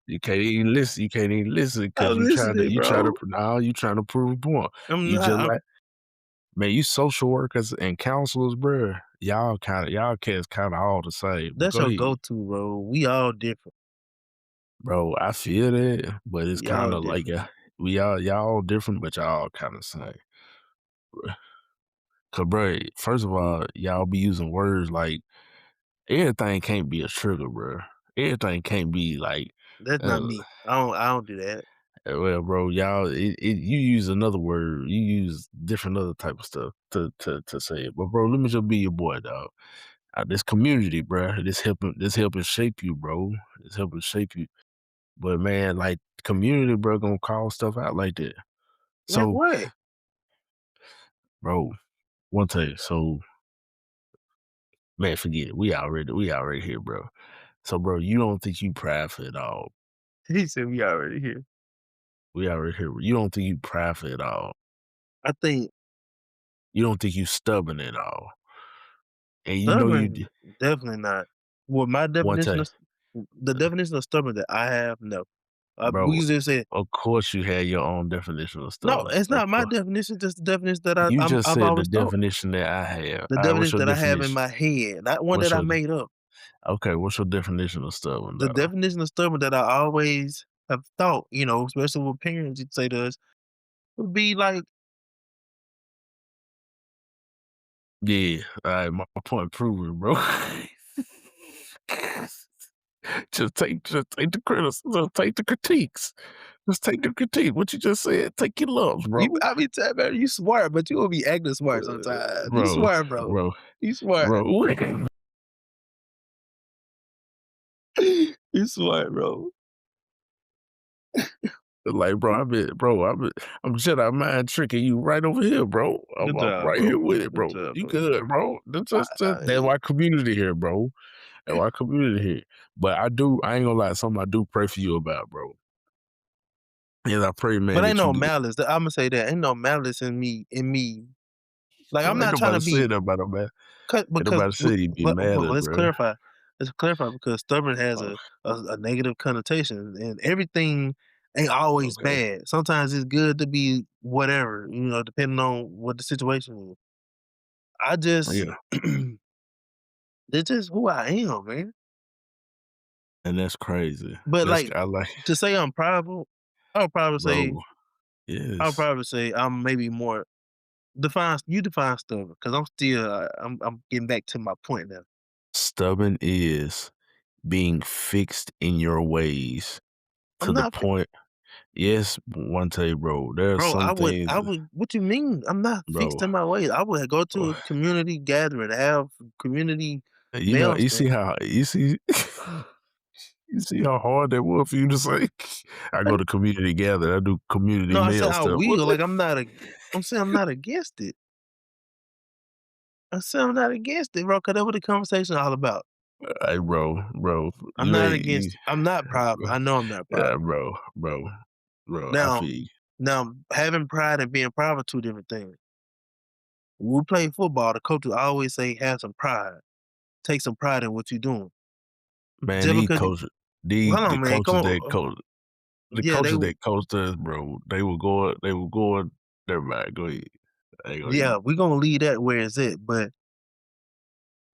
You can't even listen. You can't even listen because I'm listening, bro. you trying to prove a point. I'm You not. just like, man, you social workers and counselors, bro. Y'all cats kind of all the same. But That's go your ahead, go-to, bro. We all different. bro. I feel that, but it's We kind all of like different. y'all all different, but y'all kind of same. Cause, bro, first of all, y'all be using words like everything can't be a trigger, bro. Everything can't be like, That's not uh, me. I don't do that. well, bro, y'all, you use another word, you use different other type of stuff to say it. But, bro, let me just be your boy, dog. This community, bro, this helping shape you, bro. It's helping shape you. But man, like community, bro, gonna call stuff out like that. Like So, what? bro, one thing. So, man, forget it. We already here, bro. So, bro, you don't think you prideful at all. He said we already here. We already here. You don't think you prideful at all. I think You don't think you stubborn at all. And you know you stubborn, definitely not. Well, my one definition thing. of the definition of stubborn that I have, no. bro. We just said Of course, you had your own definition of no. stubborn. It's Of not my course. definition. Just the definition that You just I've said the always thought. definition that I have. The All right, what's definition your that I have in definition? my head, not one What's that I your made up. okay? What's your definition of stubborn, The though? definition of stubborn that I always have thought, especially with parents, you'd say to us, would be like, Yeah, all right, my point proven, bro. Just take the criticism, just take the critiques. Just take the critique. What you just said, take your loves, bro. I be telling man, you smart, but you will be acting smart sometimes. You Bro, smart, bro. bro, You smart. bro. You smart, bro. Like, bro, I'm Jedi mind tricking you right over here, bro. I'm Good job, right bro. here with it, Good bro. job, You bro. good, bro. That's I- why community here, bro. That's why community here. But I ain't gonna lie, something I do pray for you about, bro. And I pray, man, but ain't that you no get. malice. I'm gonna say that ain't no malice in me. Like I'm Ain't not trying nobody to be said that about him, man. Ain't because nobody said you be but mad at, let's bro. clarify. Let's clarify because stubborn has Oh, a negative connotation, and everything ain't always okay. bad. Sometimes it's good to be whatever, depending on what the situation is. I just Yeah, it's just who I am, man. and that's crazy. But That's like I like, to say I'm prideful, I would probably say bro. Yes, I'm maybe more define stubborn because I'm still I'm getting back to my point now. stubborn is being fixed in your ways I'm to the not point. Yes, Wontae, bro. There are Bro, some things, I would what you mean? I'm not bro. fixed in my ways. I would go to bro, a community gathering, have community You know, male you stuff. see how you see. You see how hard that was for you to say? I go to community gather. I do community No, I said meal I stuff. What will. the? Like I'm saying I'm not against it. I said I'm not against it, bro, because that's what the conversation all about. Hey, bro, I'm you not ain't. against it. I'm not prideful. I know I'm not Yeah, prideful. bro. I Now feel you. now having pride and being proud are two different things. When we play football, the coaches always say have some pride. Take some pride in what you're doing. Man, Just these because coaches, hold the on, man, come coaches that on. coach, the Yeah, coaches that coached us, bro, they were going. Never mind. Go ahead. I ain't gonna yeah, eat. we're gonna leave that where it's at, but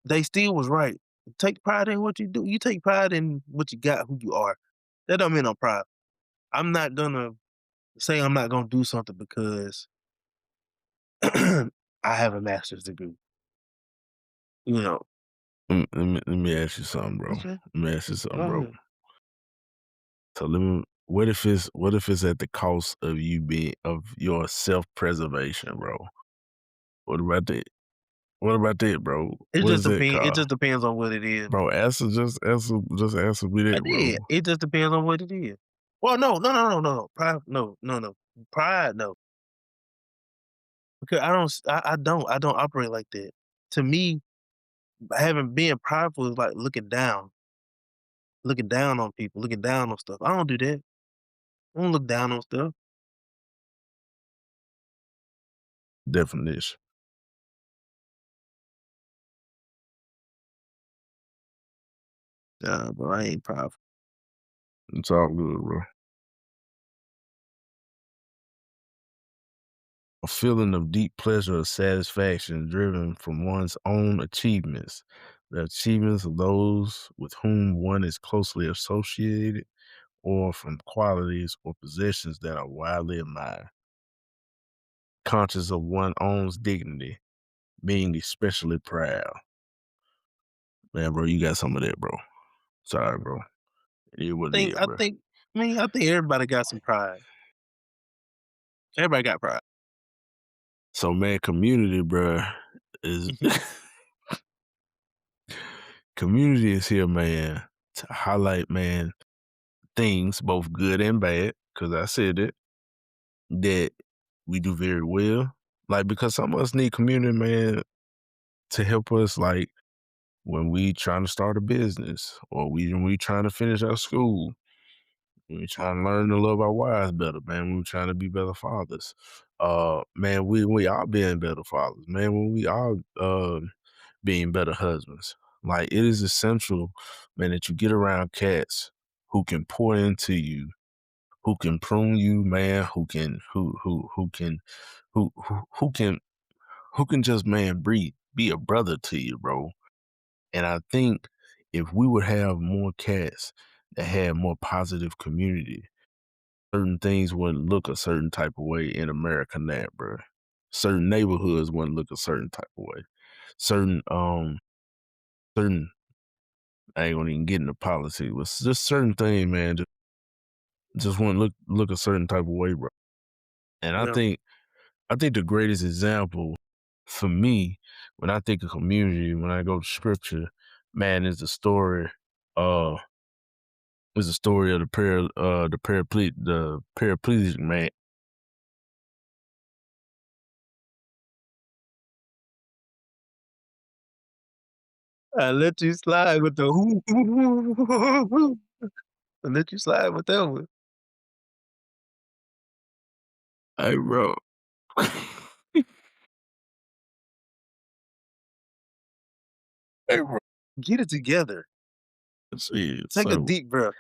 they still was right. Take pride in what you do. You take pride in what you got, who you are. That don't mean I'm proud. I'm not gonna say I'm not gonna do something because I have a master's degree. You know. Let me ask you something, bro. Okay. Let me ask you Go something, bro. ahead. So let me. What if it's at the cost of your self preservation, bro? What about that? What about that, bro? It What just is that depends. It called? just depends on what it is. Bro, just answer me I that, bro. did. It just depends on what it is. Well, no. Pride, no. Pride, no. Because I don't operate like that. To me, having being prideful is like looking down on people, looking down on stuff. I don't do that. I don't look down on stuff. Definition. Nah, bro, I ain't prideful. It's all good, bro. A feeling of deep pleasure or satisfaction driven from one's own achievements, the achievements of those with whom one is closely associated, or from qualities or possessions that are widely admired. Conscious of one's own dignity, being especially proud. Man, bro, you got some of that, bro. Sorry, bro. It is what it is, I bro. think, I think everybody got some pride. Everybody got pride. So, man, community, bro, is community is here, man, to highlight, man, things both good and bad. Because I said it that we do very well. Like, because some of us need community, man, to help us, like when we trying to start a business, or when we trying to finish our school. We trying to learn to love our wives better, man. We trying to be better fathers. Man, we all being better fathers, man. When we all being better husbands. Like, it is essential, man, that you get around cats who can pour into you who can prune you, man, who can just, man, be a brother to you, bro. And I think if we would have more cats that had more positive community, certain things wouldn't look a certain type of way in America now, bro. Certain neighborhoods wouldn't look a certain type of way. Certain I ain't gonna even get into politics, but just certain things, man, just wouldn't look a certain type of way, bro. And Yeah. I think the greatest example for me when I think of community, when I go to scripture, man, is uh the story of the paraplegic man. I let you slide with the whoo. I let you slide with that one. Hey, bro. Hey, bro. Get it together. See, Take a so deep breath.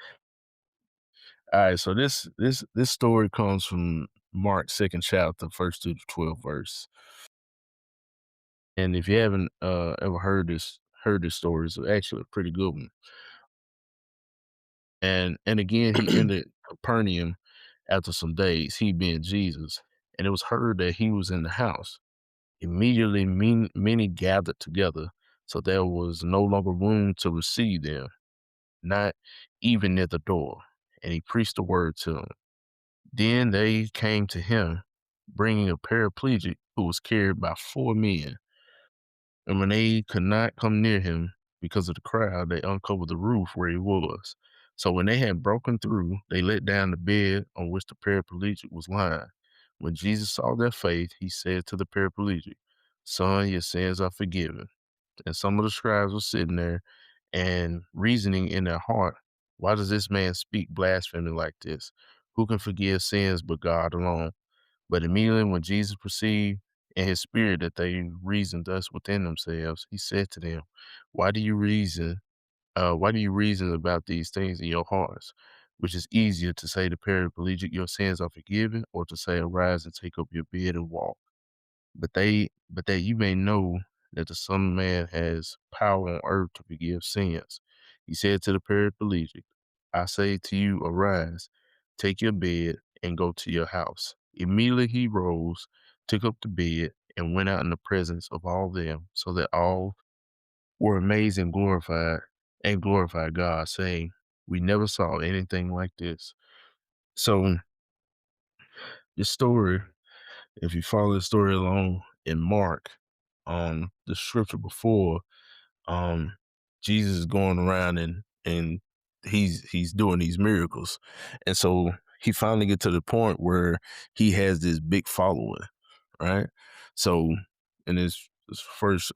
all right, so this story comes from Mark 2nd chapter, 1st to the 12th verse. And if you haven't ever heard this story, it's actually a pretty good one. And again, he entered Capernaum after some days, he being Jesus, and it was heard that he was in the house. Immediately, many gathered together, so there was no longer room to receive them, not even at the door. And he preached the word to them. Then they came to him, bringing a paraplegic who was carried by 4 men. And when they could not come near him because of the crowd, they uncovered the roof where he was. So when they had broken through, they let down the bed on which the paraplegic was lying. When Jesus saw their faith, he said to the paraplegic, "Son, your sins are forgiven." And some of the scribes were sitting there and reasoning in their heart, "Why does this man speak blasphemy like this? Who can forgive sins but God alone?" But immediately when Jesus perceived in his spirit that they reasoned thus within themselves, he said to them, Why do you reason? Why do you reason about these things in your hearts? Which is easier to say to paraplegic, your sins are forgiven, or to say, arise and take up your bed and walk? But that you may know that the Son of Man has power on earth to forgive sins. He said to the paraplegic, I say to you, arise, take your bed, and go to your house. Immediately he rose, took up the bed, and went out in the presence of all them, so that all were amazed and glorified God, saying, We never saw anything like this. So this story, if you follow the story along in Mark, the scripture before, um, Jesus is going around and he's doing these miracles, and so he finally get to the point where he has this big following, right? So in this first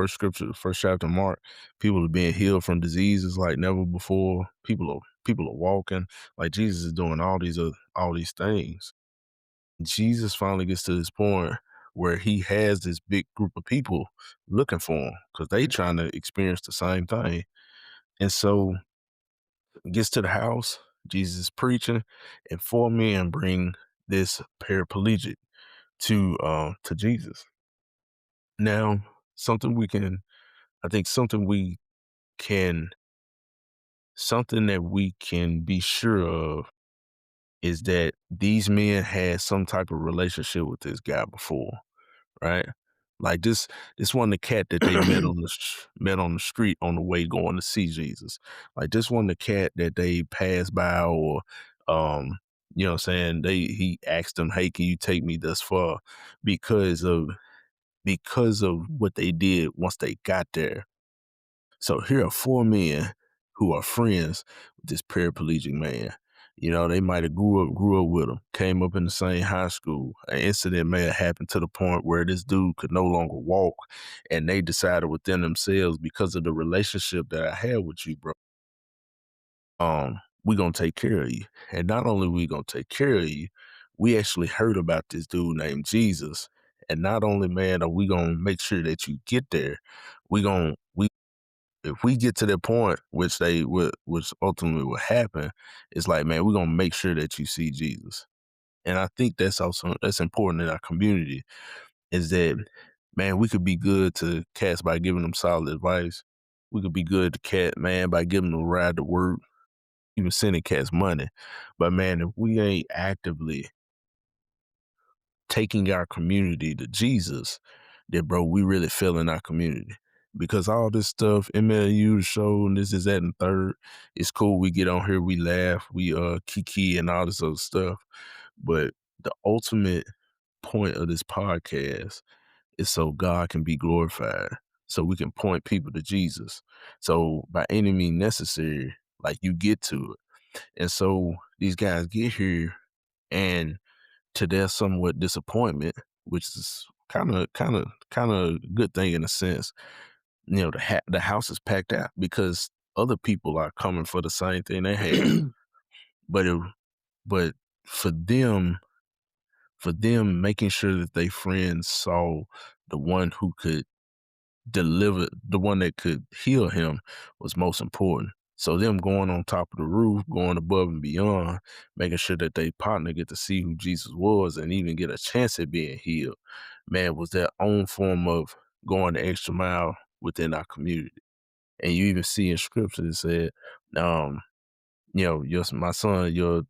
scripture, first chapter of Mark, people are being healed from diseases like never before. People are walking like Jesus is doing all these things. Jesus finally gets to this point where he has this big group of people looking for him because they trying to experience the same thing. And so gets to the house, Jesus is preaching, and 4 men bring this paraplegic to Jesus. Now, something we can, I think can, something that we can be sure of is that these men had some type of relationship with this guy before, right? Like this wasn't the cat that they met on the street on the way going to see Jesus. Like this wasn't the cat that they passed by or um you know what I'm saying, he asked them, "Hey, can you take me this far?" because of what they did once they got there. So here are 4 men who are friends with this paraplegic man. You know, they might have grew up with him, came up in the same high school. An incident may have happened to the point where this dude could no longer walk, and they decided within themselves, because of the relationship that I had with you, bro, we gonna take care of you. And not only we gonna take care of you, we actually heard about this dude named Jesus. And not only, man, are we gonna make sure that you get there, we gonna if we get to that point, which ultimately will happen, it's like, man, we're gonna make sure that you see Jesus. And I think that's important in our community is that, man, we could be good to cats by giving them solid advice. We could be good to cat, man, by giving them a ride to work, even sending cats money. But man, if we ain't actively taking our community to Jesus, then bro, we really failing our community. Because all this stuff, MLU, the show, and this is that and third, it's cool. We get on here, we laugh, we kiki and all this other stuff. But the ultimate point of this podcast is so God can be glorified, so we can point people to Jesus. So by any means necessary, like you get to it. And so these guys get here, and to their somewhat disappointment, which is kind of good thing in a sense, the house is packed out because other people are coming for the same thing they have. But but for them, making sure that they friends saw the one who could deliver, the one that could heal him, was most important. So them going on top of the roof, going above and beyond, making sure that they partner get to see who Jesus was and even get a chance at being healed, man, was their own form of going the extra mile within our community. And you even see in scripture it said, um, my son, your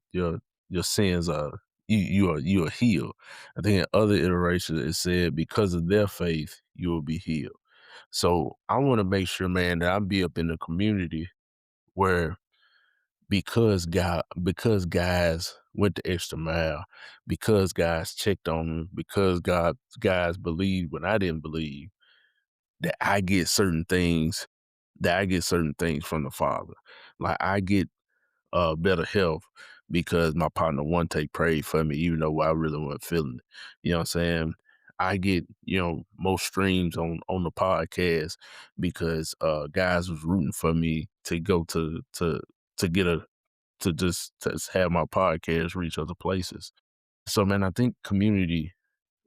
sins are you are healed. I think in other iterations it said, because of their faith, you will be healed. So I want to make sure, man, that I be up in the community where, because guys went the extra mile, because guys checked on me, because guys believed when I didn't believe, that I get certain things, from the Father. Like I get better health because my partner Wontae prayed for me, even though I really wasn't feeling it. You know what I'm saying? I get, more streams on the podcast because guys was rooting for me to go to get to just have my podcast reach other places. So man, I think community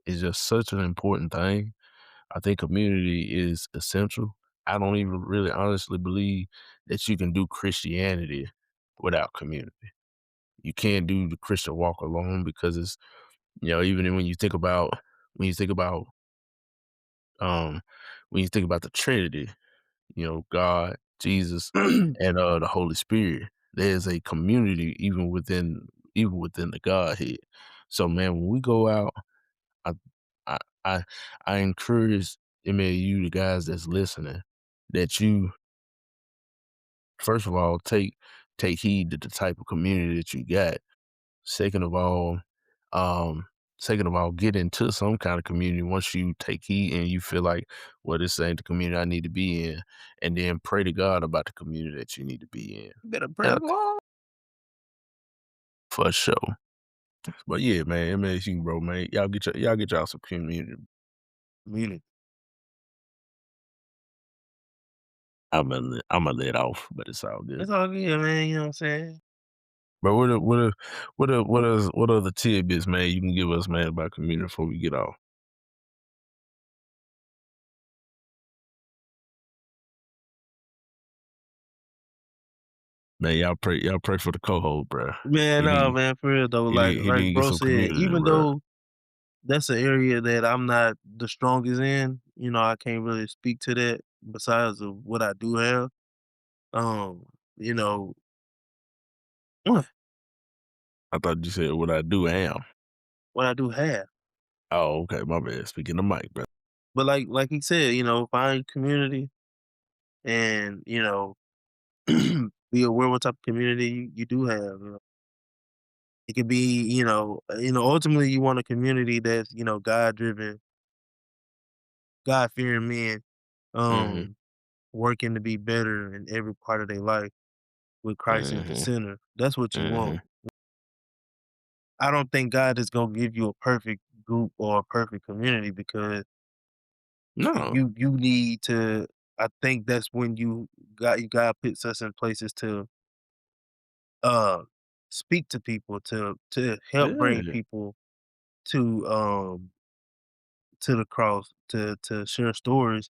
is just such an important thing. I think community is essential. I don't even really honestly believe that you can do Christianity without community. You can't do the Christian walk alone because it's, even when you think about um when you think about the Trinity, God, Jesus, and the Holy Spirit, there's a community even within the Godhead. So man, when we go out, I I I, I encourage you, the guys that's listening, that you first of all take heed to the type of community that you got. Second of all, um, get into some kind of community once you take heed and you feel like, well, this ain't the community I need to be in, and then pray to God about the community that you need to be in. Better And pray, Lord. for sure. But yeah, man, MSU, bro, man, y'all get y'all some community. Community. I'm gonna let off, but it's all good. It's all good, man. You know what I'm saying? But what other tidbits, man, you can give us, man, about community before we get off? Man, y'all pray for the co-host, bro. Man, He no, need man, for real though. he Like need he like need to get bro some said, community, even bro. though that's an area that I'm not the strongest in, I can't really speak to that besides of what I do have. Um, you know, what I thought you said what I do am. what I do have. Oh, okay, my bad. Speaking the mic, bro. But like he said, find community and, be aware what type of community you do have. It could be, ultimately you want a community that's, God driven, God fearing men, Mhm, um, working to be better in every part of their life with Christ as the mhm, center. That's what you mhm. want. I don't think God is gonna give you a perfect group or a perfect community because No, you need to. I think that's when God puts us in places to uh speak to people to help bring yeah, people to to the cross to share stories.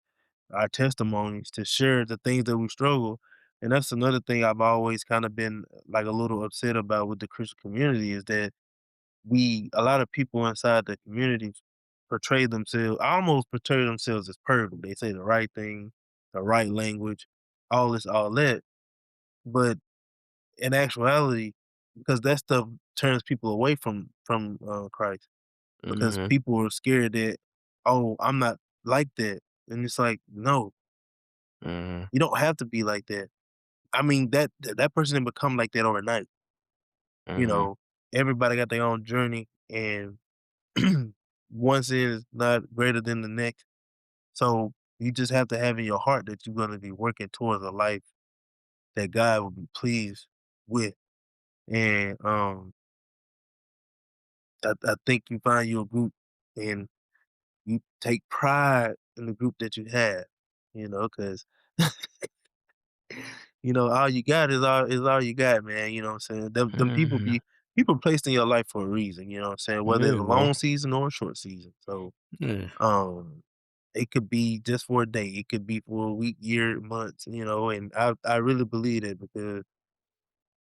our testimonies, to share the things that we struggle. And that's another thing I've always kind of been like a little upset about with the Christian community is that a lot of people inside the community portray themselves, almost portray themselves as perfect. They say the right thing, the right language, all this, all that. But in actuality, because that stuff turns people away from Christ, because Mhm. people are scared that, oh, I'm not like that, and it's like, no, Mhm. you don't have to be like that. I mean, that person didn't become like that overnight. You Mhm. know, everybody got their own journey, and one sin is not greater than the next. So you just have to have in your heart that you're going to be working towards a life that God will be pleased with. And I think you find your group and you take pride in the group that you have, because all you got is all you got, man. You know what I'm saying? Them Mhm. people placed in your life for a reason, you know what I'm saying? Whether it's Yeah, a bro. long season or a short season. So Yeah. um it could be just for a day, it could be for a week, year, months, and I really believe that because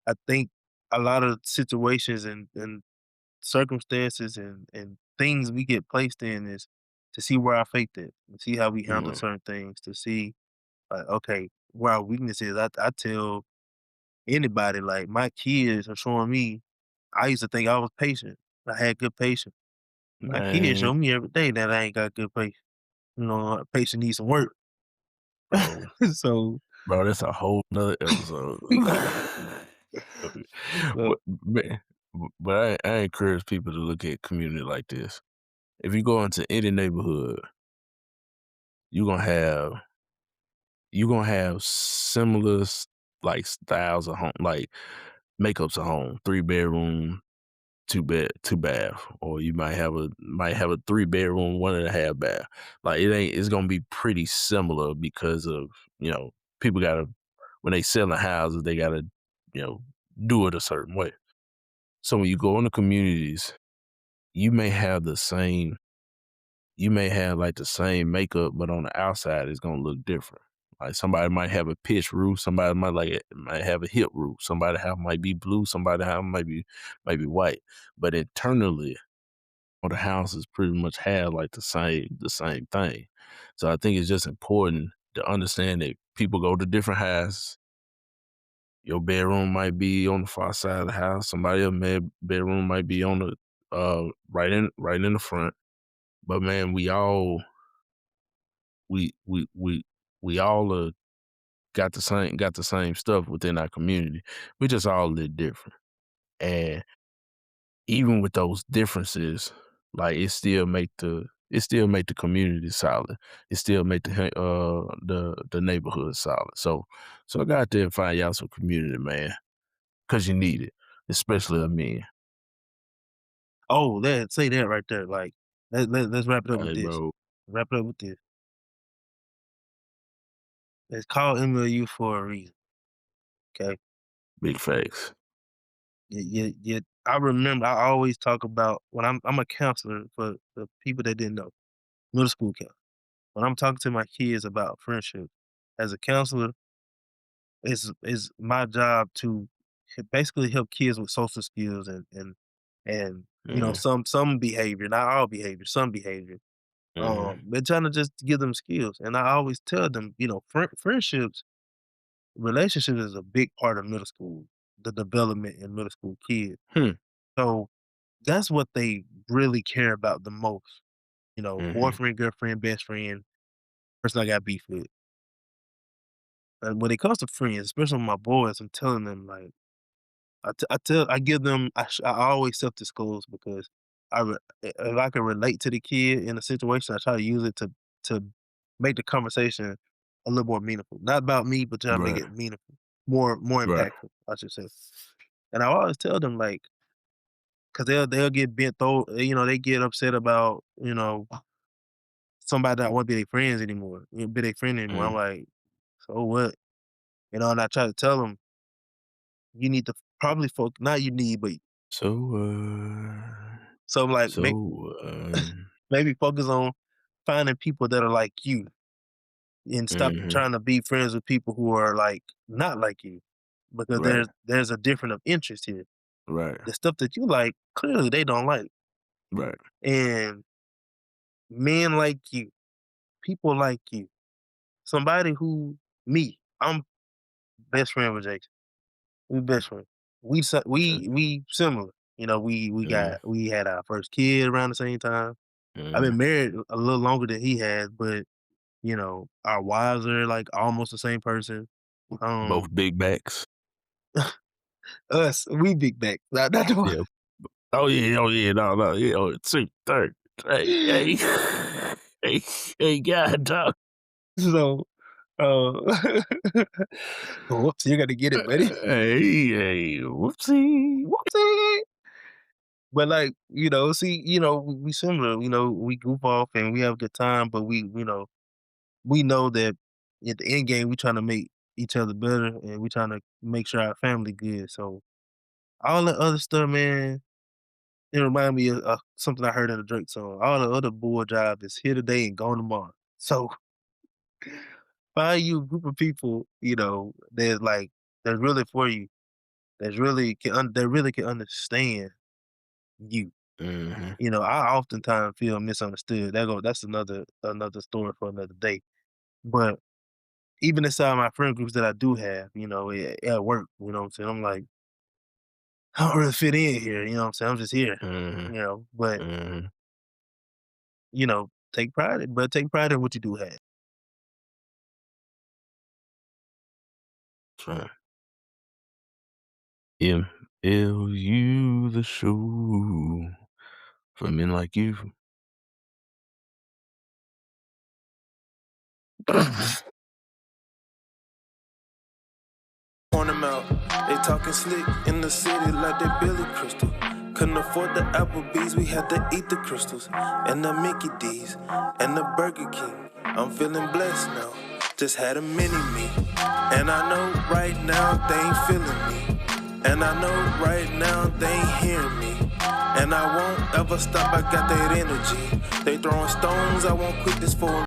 I think a lot of situations and circumstances and things we get placed in is to see where our faith is, to see how we handle Mhm. certain things, to see like, okay, where our weakness is. I tell anybody, like, my kids are showing me. I used to think I was patient. I had good patience. My kids Man, show me every day that I ain't got good patience. Patience needs some work. bro. So, Bro, that's a whole nother episode. so But man, but I encourage people to look at community like this. If you go into any neighborhood, you're gonna have similar like styles of home, like makeups of home, 3 bedroom, two bath, or you might have a 3 bedroom, 1.5 bath. Like it's gonna be pretty similar because of people gotta when they selling houses they gotta you know do it a certain way. So when you go into communities, you may have the same you may have like the same makeup, but on the outside it's gonna look different. Like somebody might have a pitch roof, somebody might have a hip roof, somebody house might be blue, somebody house might be white. But internally, all the houses pretty much have like the same thing. So I think it's just important to understand that people go to different houses. Your bedroom might be on the far side of the house. Somebody else's bedroom might be on the right in the front. But man, we all got the same stuff within our community. We just all live different. And even with those differences, like it still make the community solid. It still make the neighborhood solid. So go out there and find y'all some community, man, because you need it, especially a man. oh, say that right there. Like, let's wrap it up with Hey, this. bro, Wrap it up with this. It's called MLU for a reason. Okay. big facts. I remember I always talk about when I'm a counselor for the people that didn't know, middle school counselor. When I'm talking to my kids about friendship, as a counselor, it's my job to basically help kids with social skills and Mm, some behavior, not all behavior, some behavior. mm-hmm, But trying to just give them skills, and I always tell them, friendships, relationships is a big part of middle school, the development in middle school kids. hmm, So that's what they really care about the most. mm-hmm. Boyfriend, girlfriend, best friend, person I got beef with. And when it comes to friends, especially with my boys, I'm telling them like I give them I always self disclose because if I can relate to the kid in a situation, I try to use it to make the conversation a little more meaningful. Not about me, but try to make Right, it meaningful, more right. impactful, I should say. And I always tell them like, because they'll get bent though, they get upset about somebody that won't be their friends anymore, be their friend anymore. I'm Mm. like, so what? And I try to tell them you need to probably focus. Not you need, but So, so like so, maybe focus on finding people that are like you, and stop Mhm. trying to be friends with people who are like not like you, because Right. there's a different of interest here. Right. The stuff that you like, clearly they don't like, Right. and men like you, people like you, somebody who me, I'm best friend with Jason. We best friends. Okay. We similar. You know, Mhm. we had our first kid around the same time. I've Mhm. been married a little longer than he has, but you know, our wives are like almost the same person. Both Um, big backs. us, we big back. Not the Yeah. Oh yeah. Oh yeah. No. No. Yeah. Oh, two, third. Hey. Hey. Hey. Hey. God, dog. so whoops, you gotta get it, buddy. Hey. Hey. Whoopsie. Whoopsie. But like, you know, see, you know, we similar, you know, we goof off and we have a good time, but we know that at the end game we trying to make each other better and we trying to make sure our family good. So all the other stuff, man, it remind me of something I heard in a Drake song. All the other bull job is here today and gone tomorrow. So find you a group of people, you know, that's really for you, that really can understand you. Mhm. You know, I oftentimes feel misunderstood. That's another story for another day. But even inside my friend groups that I do have, you know, at work, you know what I'm saying? I'm like, I don't really fit in here, you know what I'm saying? I'm just here, Mhm. you know. But, Mhm. you know, take pride in what you do have. That's right. MLU the show for men like you. Point 'em out. They talking slick in the city like they Billy Crystal. Couldn't afford the Applebee's, we had to eat the crystals. And the Mickey D's, and the Burger King. I'm feeling blessed now, just had a mini me. And I know right now they ain't feeling me. And I know right now they ain't hearing me. And I won't ever stop, I got that energy. They throwing stones, I won't quit this for